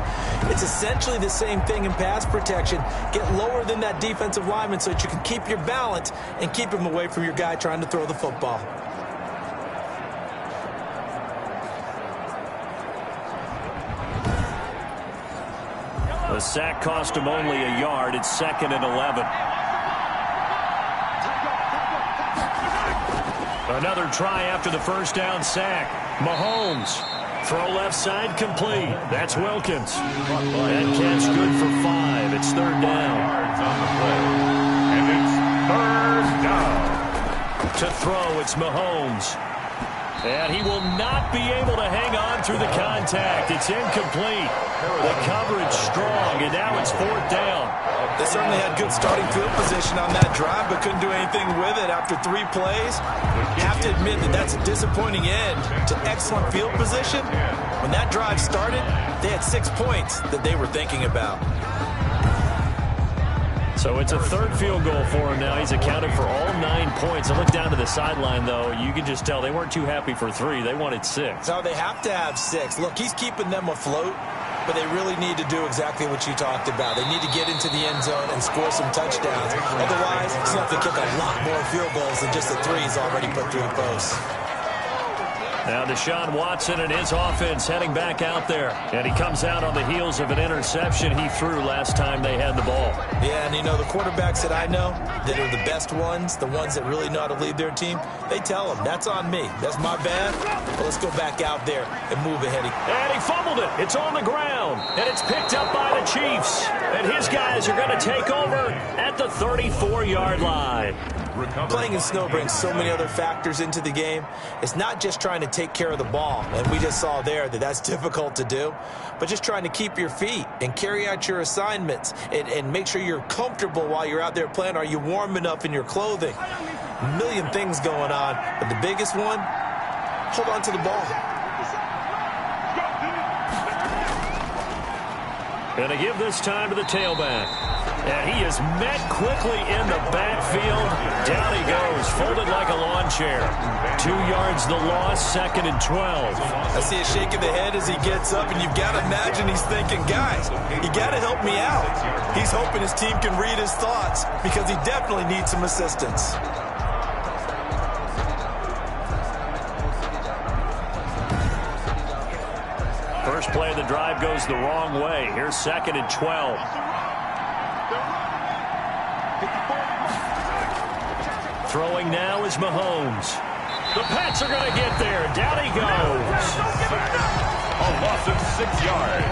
S3: It's essentially the same thing in pass protection. Get lower than that defensive lineman so that you can keep your balance and keep him away from your guy trying to throw the football.
S2: The sack cost him only a yard. It's 2nd and 11. Another try after the first down sack. Mahomes. Throw left side complete. That's Wilkins. That catch good for 5. It's 3rd down.
S1: On the play. And it's 3rd down.
S2: To throw, it's Mahomes. And he will not be able to hang on through the contact. It's incomplete. The coverage strong, and now it's 4th down.
S3: They certainly had good starting field position on that drive, but couldn't do anything with it after 3 plays. Have to admit that that's a disappointing end to excellent field position. When that drive started, they had 6 points that they were thinking about.
S2: So it's a 3rd field goal for him now. He's accounted for all 9 points. I look down to the sideline, though. You can just tell they weren't too happy for 3. They wanted 6.
S3: No, they have to have 6. Look, he's keeping them afloat, but they really need to do exactly what you talked about. They need to get into the end zone and score some touchdowns. Otherwise, it's going to have to kick a lot more field goals than just the 3s already put through the post.
S2: Now Deshaun Watson and his offense heading back out there. And he comes out on the heels of an interception he threw last time they had the ball.
S3: Yeah, and you know, the quarterbacks that I know that are the best ones, the ones that really know how to lead their team, they tell them, that's on me. That's my bad. But let's go back out there and move ahead.
S2: And he fumbled it. It's on the ground. And it's picked up by the Chiefs. And his guys are going to take over at at the 34-yard line.
S3: Playing in snow brings so many other factors into the game. It's not just trying to take care of the ball, and we just saw there that that's difficult to do, but just trying to keep your feet and carry out your assignments and make sure you're comfortable while you're out there playing. Are you warm enough in your clothing? A million things going on, but the biggest one, hold on to the ball.
S2: Going to give this time to the tailback. And he is met quickly in the backfield. Down he goes, folded like a lawn chair. 2 yards the loss, 2nd and 12.
S3: I see a shake of the head as he gets up, and you've got to imagine he's thinking, guys, you got to help me out. He's hoping his team can read his thoughts because he definitely needs some assistance.
S2: First play of the drive goes the wrong way. Here's 2nd and 12. Throwing now is Mahomes. The Pats are going to get there. Down he goes.
S1: A loss of 6 yards.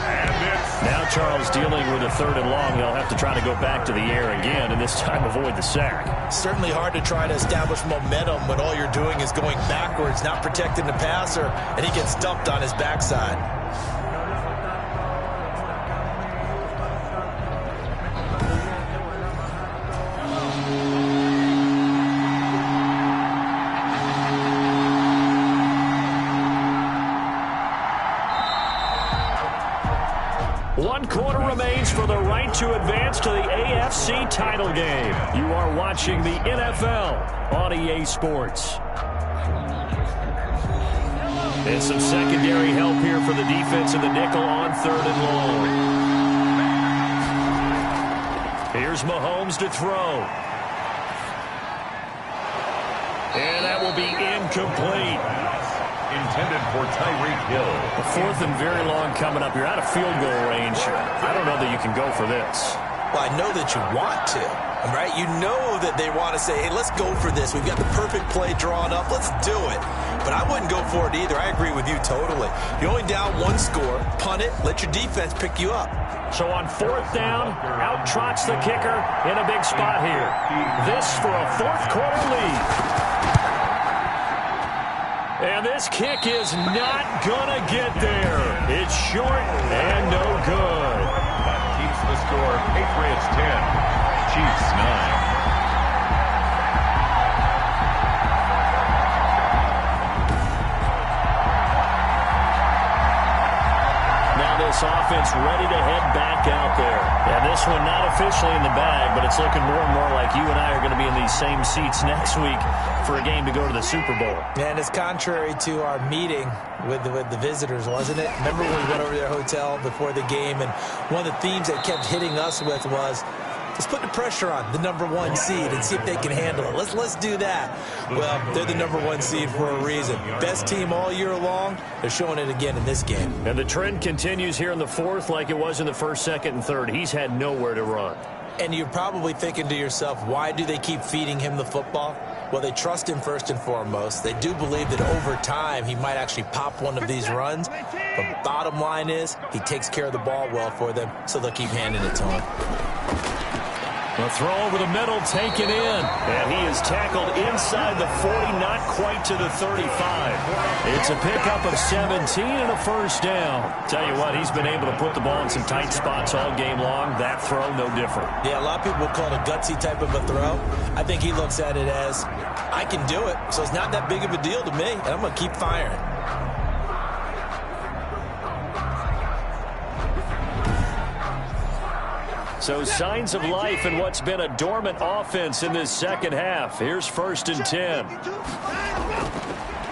S1: And it's
S2: Now Charles dealing with a 3rd and long. They'll have to try to go back to the air again, and this time avoid the sack.
S3: Certainly hard to try to establish momentum when all you're doing is going backwards, not protecting the passer, and he gets dumped on his backside.
S2: One quarter remains for the right to advance to the AFC title game. You are watching the NFL on EA Sports. And some secondary help here for the defense in the nickel on 3rd and long. Here's Mahomes to throw. And that will be incomplete.
S1: intended for Tyreek Hill.
S2: A 4th and very long coming up. You're out of field goal range. I don't know that you can go for this.
S3: Well, I know that you want to, right? You know that they want to say, hey, let's go for this. We've got the perfect play drawn up. Let's do it. But I wouldn't go for it either. I agree with you totally. You're only down 1 score. Punt it. Let your defense pick you up.
S2: So on 4th down, out trots the kicker in a big spot here. This for a 4th quarter lead. And this kick is not going to get there. It's short and no good.
S1: That keeps the score. Patriots 10, Chiefs 9.
S2: This offense ready to head back out there. And this one not officially in the bag, but it's looking more and more like you and I are going to be in these same seats next week for a game to go to the Super Bowl.
S3: And it's contrary to our meeting with the visitors, wasn't it? Remember when we went over to their hotel before the game, and one of the themes that kept hitting us with was, let's put the pressure on the #1 seed and see if they can handle it. Let's do that. Well, they're the #1 seed for a reason. Best team all year long. They're showing it again in this game.
S2: And the trend continues here in the 4th like it was in the 1st, 2nd, and 3rd. He's had nowhere to run.
S3: And you're probably thinking to yourself, why do they keep feeding him the football? Well, they trust him first and foremost. They do believe that over time he might actually pop one of these runs. But bottom line is he takes care of the ball well for them, so they'll keep handing it to him.
S2: The throw over the middle, taken in. And he is tackled inside the 40, not quite to the 35. It's a pickup of 17 and a 1st down. Tell you what, he's been able to put the ball in some tight spots all game long. That throw, no different.
S3: Yeah, a lot of people would call it a gutsy type of a throw. I think he looks at it as, I can do it, so it's not that big of a deal to me, and I'm going to keep firing.
S2: So signs of life in what's been a dormant offense in this 2nd half. Here's 1st and 10.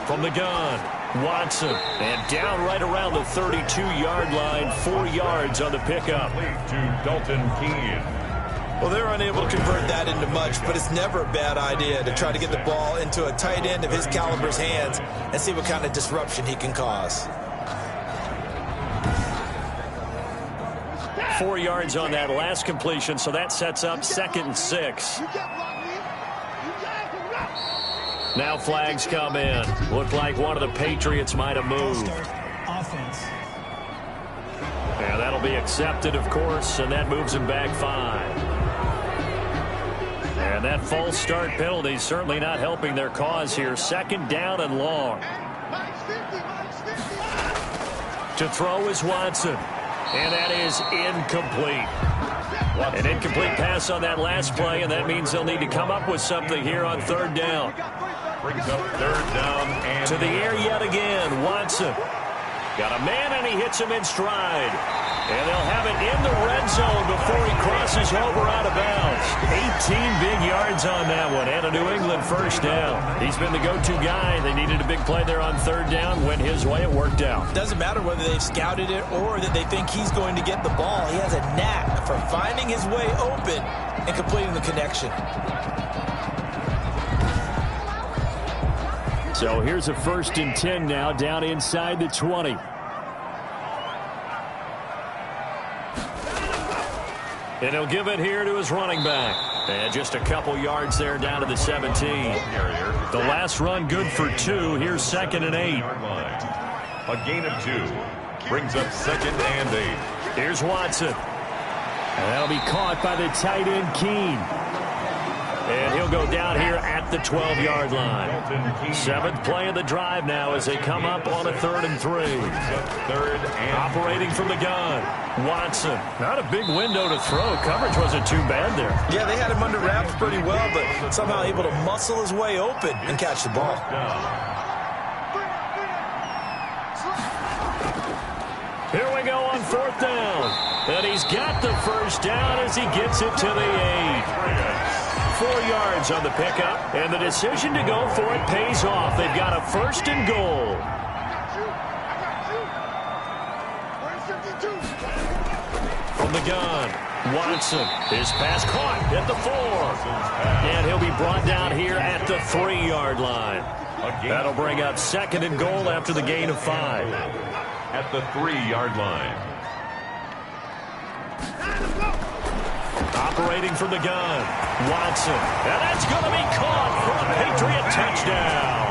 S2: From the gun, Watson. And down right around the 32-yard line, 4 yards on the pickup.
S1: To Dalton Keene.
S3: Well, they're unable to convert that into much, but it's never a bad idea to try to get the ball into a tight end of his caliber's hands and see what kind of disruption he can cause.
S2: 4 yards on that last completion, so that sets up 2nd and 6. Now flags come in. Looked like one of the Patriots might have moved. Yeah, that'll be accepted, of course, and that moves him back 5. And that false start penalty certainly not helping their cause here. Second down and long. To throw is Watson. And that is incomplete. An incomplete pass on that last play, and that means they'll need to come up with something here on third down.
S1: Brings up third down and
S2: to the air yet again. Watson. Got a man, and he hits him in stride. And they'll have it in the red zone before he crosses over out of bounds. 18 big yards on that one, and a New England first down. He's been the go-to guy. They needed a big play there on third down. Went his way. It worked out.
S3: Doesn't matter whether they've scouted it or that they think he's going to get the ball. He has a knack for finding his way open and completing the connection.
S2: So here's a 1st and 10 now, down inside the 20. And he'll give it here to his running back. And just a couple yards there down to the 17. The last run good for 2. Here's 2nd and 8.
S1: A gain of 2. Brings up 2nd and 8.
S2: Here's Watson. And that'll be caught by the tight end, Keene. And he'll go down here at the 12-yard line. 7th play of the drive now as they come up on a 3rd and 3. Operating from the gun. Watson. Not a big window to throw. Coverage wasn't too bad there.
S3: Yeah, they had him under wraps pretty well, but somehow able to muscle his way open and catch the ball.
S2: Here we go on 4th down. And he's got the first down as he gets it to the 8. 4 yards on the pickup, and the decision to go for it pays off. They've got a 1st and goal. From the gun, Watson. His pass caught at the 4. And he'll be brought down here at the 3-yard line. That'll bring up 2nd and goal after the gain of 5.
S1: At the 3-yard line.
S2: Operating from the gun, Watson. And that's going to be caught for a Patriot touchdown.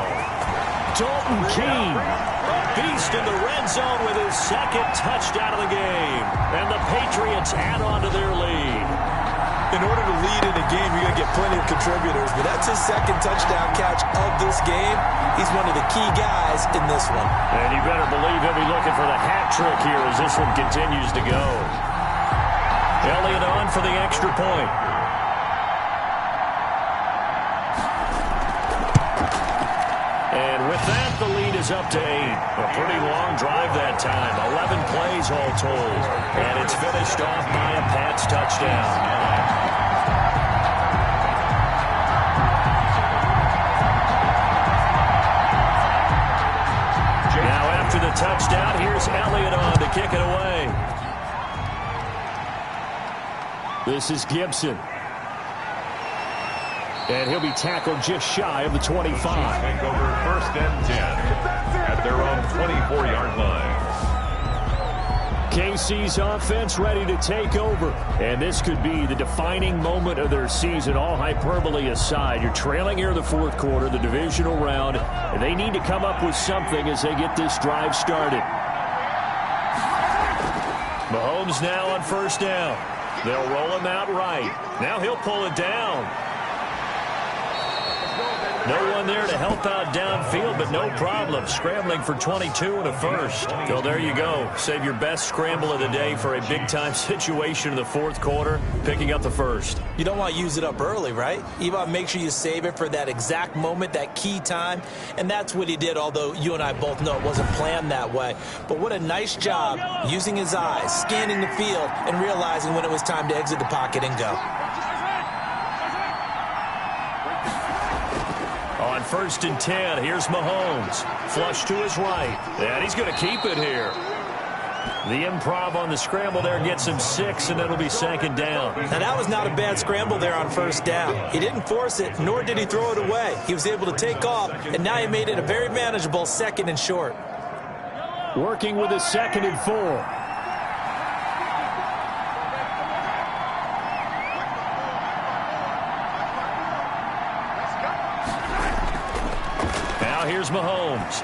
S2: Dalton Keene, a beast in the red zone with his 2nd touchdown of the game. And the Patriots add on to their lead.
S3: In order to lead in a game, you're going to get plenty of contributors, but that's his 2nd touchdown catch of this game. He's one of the key guys in this one.
S2: And you better believe he'll be looking for the hat trick here as this one continues to go. Elliott on for the extra point. And with that, the lead is up to 8. A pretty long drive that time. 11 plays all told. And it's finished off by a Pats touchdown. Now after the touchdown, here's Elliott on to kick it away. This is Gibson. And he'll be tackled just shy of the 25.
S1: Take over 1st and 10 at their own 24-yard line.
S2: KC's offense ready to take over. And this could be the defining moment of their season, all hyperbole aside. You're trailing here in the 4th quarter, the divisional round, and they need to come up with something as they get this drive started. Mahomes now on 1st down. They'll roll him out right. Now he'll pull it down. No one there to help out downfield, but no problem. Scrambling for 22 and a 1st. So there you go. Save your best scramble of the day for a big-time situation in the 4th quarter, picking up the 1st.
S3: You don't want to use it up early, right? You want to make sure you save it for that exact moment, that key time. And that's what he did, although you and I both know it wasn't planned that way. But what a nice job using his eyes, scanning the field, and realizing when it was time to exit the pocket and go.
S2: On 1st and 10, here's Mahomes. Flush to his right. And he's going to keep it here. The improv on the scramble there gets him 6, and it'll be 2nd down.
S3: Now, that was not a bad scramble there on 1st down. He didn't force it, nor did he throw it away. He was able to take off, and now he made it a very manageable 2nd and short.
S2: Working with a 2nd and 4. Here's Mahomes.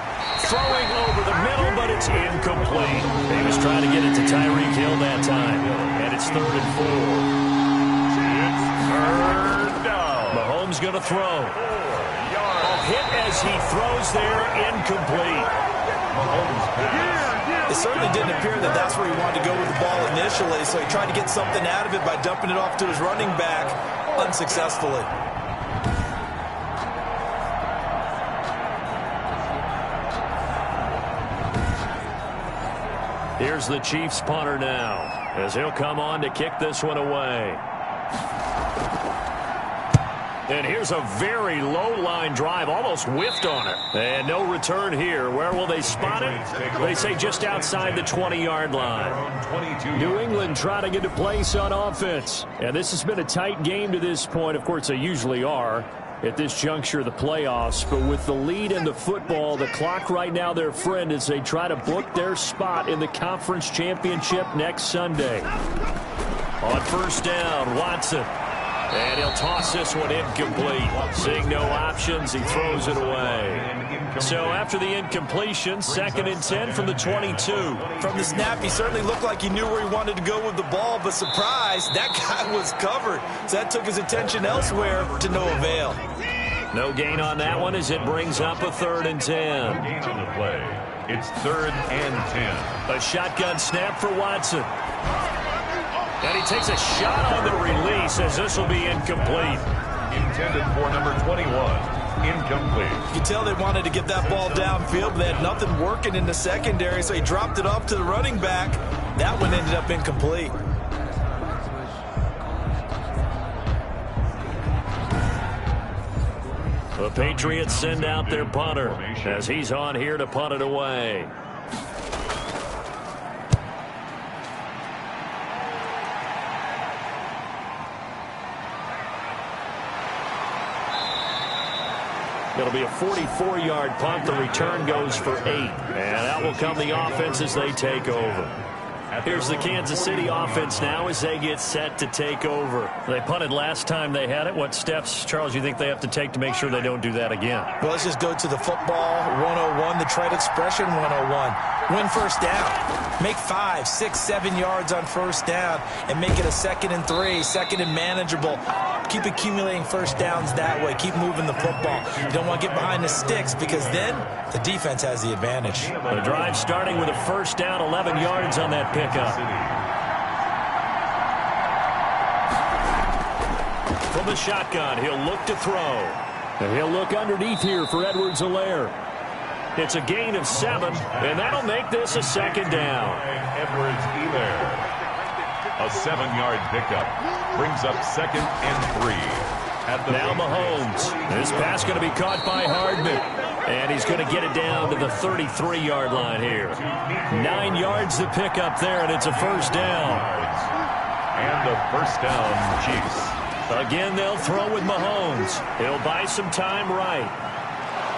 S2: Throwing over the middle, but it's incomplete. He was trying to get it to Tyreek Hill that time. And it's 3rd and 4. Mahomes going to throw. Hit as he throws there, incomplete.
S3: It certainly didn't appear that that's where he wanted to go with the ball initially, so he tried to get something out of it by dumping it off to his running back unsuccessfully.
S2: Here's the Chiefs punter now, as he'll come on to kick this one away. And here's a very low-line drive, almost whiffed on it. And no return here. Where will they spot it? They say just outside the 20-yard line. New England trying to get a place on offense. And this has been a tight game to this point. Of course, they usually are at this juncture of the playoffs. But with the lead in the football, the clock right now their friend as they try to book their spot in the conference championship next Sunday. On first down, Watson. And he'll toss this one incomplete. Seeing no options, he throws it away. So after the incompletion, 2nd and 10 from the 22.
S3: From the snap, he certainly looked like he knew where he wanted to go with the ball, but surprise, that guy was covered. So that took his attention elsewhere to no avail.
S2: No gain on that one as it brings up a 3rd and 10.
S1: Gain on the play. It's 3rd and 10.
S2: A shotgun snap for Watson. And he takes a shot on the release as this will be incomplete.
S1: Intended for number 21. Incomplete.
S3: You can tell they wanted to get that ball downfield, but they had nothing working in the secondary, so he dropped it off to the running back. That one ended up incomplete.
S2: The Patriots send out their punter as he's on here to punt it away. It'll be a 44-yard punt. The return goes for 8. And that will come the offense as they take over. Here's the Kansas City offense now as they get set to take over. They punted last time they had it. What steps, Charles, you think they have to take to make sure they don't do that again?
S3: Well, let's just go to the football 101, the trade expression 101. Win first down. Make 5, 6, 7 yards on first down and make it a 2nd and 3, 2nd and manageable. Keep accumulating first downs that way. Keep moving the football. You don't want to get behind the sticks because then the defense has the advantage.
S2: The drive starting with a first down, 11 yards on that pickup. From the shotgun, he'll look to throw. And he'll look underneath here for Edwards-Helaire. It's a gain of 7, and that'll make this a 2nd down.
S1: Edwards-Helaire. A 7-yard pickup. Brings up 2nd and 3.
S2: Now Mahomes. This pass going to be caught by Hardman. And he's going to get it down to the 33-yard line here. 9 yards to pick up there, and it's a first down.
S1: And a first down, Chiefs.
S2: Again, they'll throw with Mahomes. He'll buy some time right.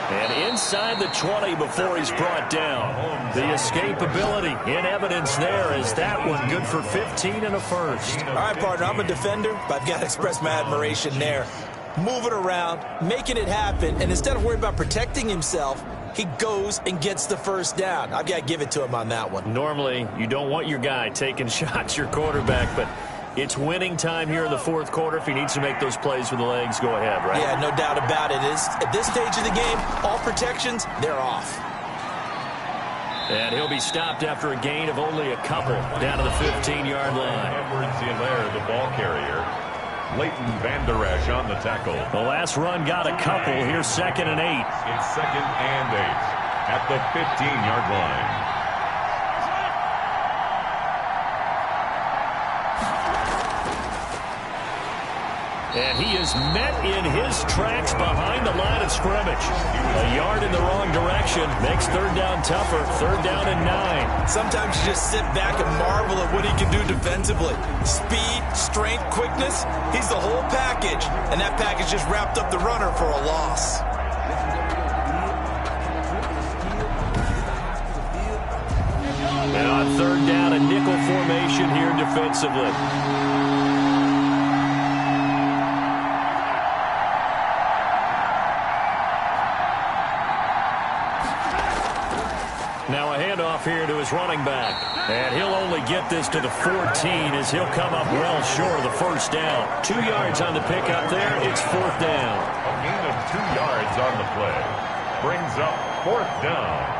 S2: And inside the 20 before he's brought down. The escapability in evidence there is that one good for 15 and a first.
S3: All right, partner, I'm a defender, but I've got to express my admiration there. Moving around, making it happen, and instead of worrying about protecting himself, he goes and gets the first down. I've got to give it to him on that one.
S2: Normally, you don't want your guy taking shots, your quarterback, but it's winning time here in the 4th quarter. If he needs to make those plays with the legs, go ahead, right?
S3: Yeah, no doubt about it. At this stage of the game, all protections, they're off.
S2: And he'll be stopped after a gain of only a couple down to the 15-yard line.
S1: Edwards-Helaire, the ball carrier. Leighton Vander Esch on the tackle.
S2: The last run got a couple. Here's 2nd and 8.
S1: It's 2nd and 8 at the 15-yard line.
S2: And he is met in his tracks behind the line of scrimmage. A yard in the wrong direction makes 3rd down tougher. 3rd down and 9.
S3: Sometimes you just sit back and marvel at what he can do defensively. Speed, strength, quickness, he's the whole package. And that package just wrapped up the runner for a loss.
S2: And on 3rd down, a nickel formation here defensively. Now Now a handoff here to his running back. And he'll only get this to the 14 as he'll come up well short of the first down. 2 yards on the pickup there. It's fourth down.
S1: A gain of 2 yards on the play. Brings up fourth down.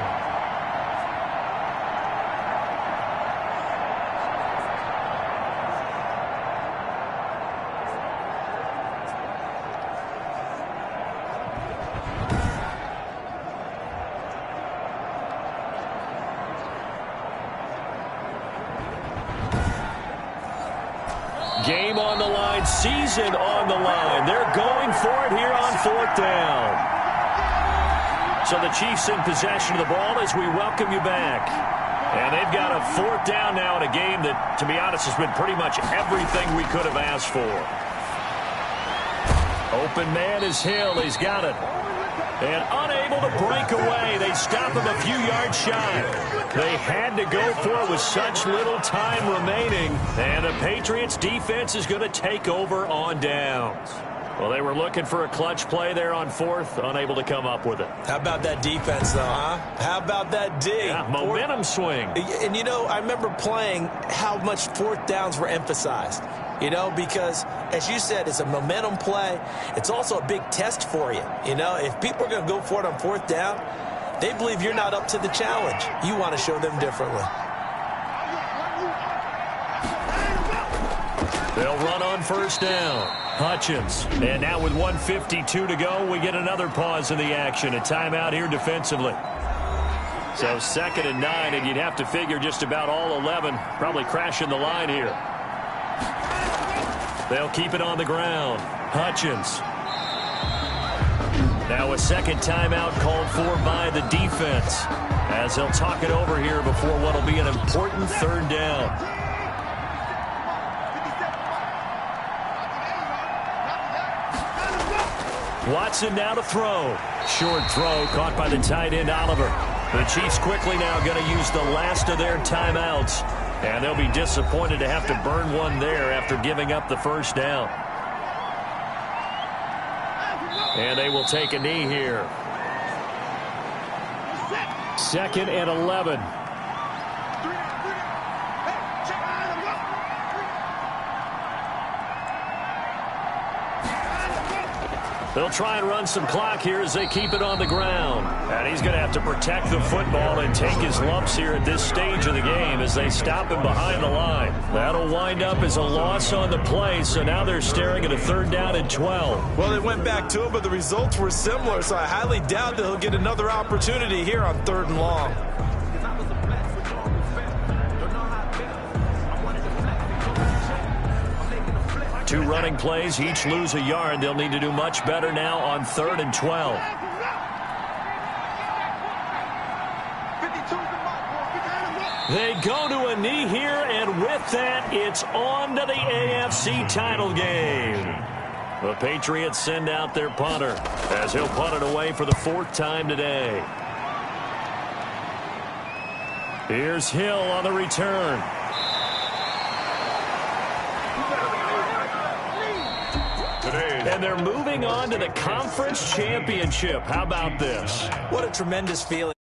S2: Game on the line, season on the line. They're going for it here on fourth down. So the Chiefs in possession of the ball as we welcome you back. And they've got a fourth down now in a game that, to be honest, has been pretty much everything we could have asked for. Open man is Hill. He's got it. And unable to break away. They stop him a few yards shy. They had to go for it with such little time remaining. And the Patriots defense is going to take over on downs. Well, they were looking for a clutch play there on fourth, unable to come up with it.
S3: How about that defense, though, huh? How about that D?
S2: Yeah, momentum swing.
S3: And, you know, I remember playing how much fourth downs were emphasized. You know, because, as you said, it's a momentum play. It's also a big test for you. You know, if people are going to go for it on fourth down, they believe you're not up to the challenge. You want to show them differently.
S2: They'll run on first down. Hutchins. And now with 1:52 to go, we get another pause in the action. A timeout here defensively. So 2nd and 9, and you'd have to figure just about all 11 probably crashing the line here. They'll keep it on the ground. Hutchins. Now a second timeout called for by the defense as they'll talk it over here before what will be an important third down. Watson now to throw. Short throw caught by the tight end Oliver. The Chiefs quickly now going to use the last of their timeouts. And they'll be disappointed to have to burn one there after giving up the first down. And they will take a knee here. 2nd and 11. They'll try and run some clock here as they keep it on the ground. And he's going to have to protect the football and take his lumps here at this stage of the game as they stop him behind the line. That'll wind up as a loss on the play, so now they're staring at a third down and 12.
S3: Well, they went back to it, but the results were similar, so I highly doubt that he'll get another opportunity here on 3rd and long.
S2: Two running plays, each lose a yard. They'll need to do much better now on 3rd and 12. They go to a knee here, and with that, it's on to the AFC title game. The Patriots send out their punter as he'll punt it away for the 4th time today. Here's Hill on the return. And they're moving on to the conference championship. How about this?
S3: What a tremendous feeling.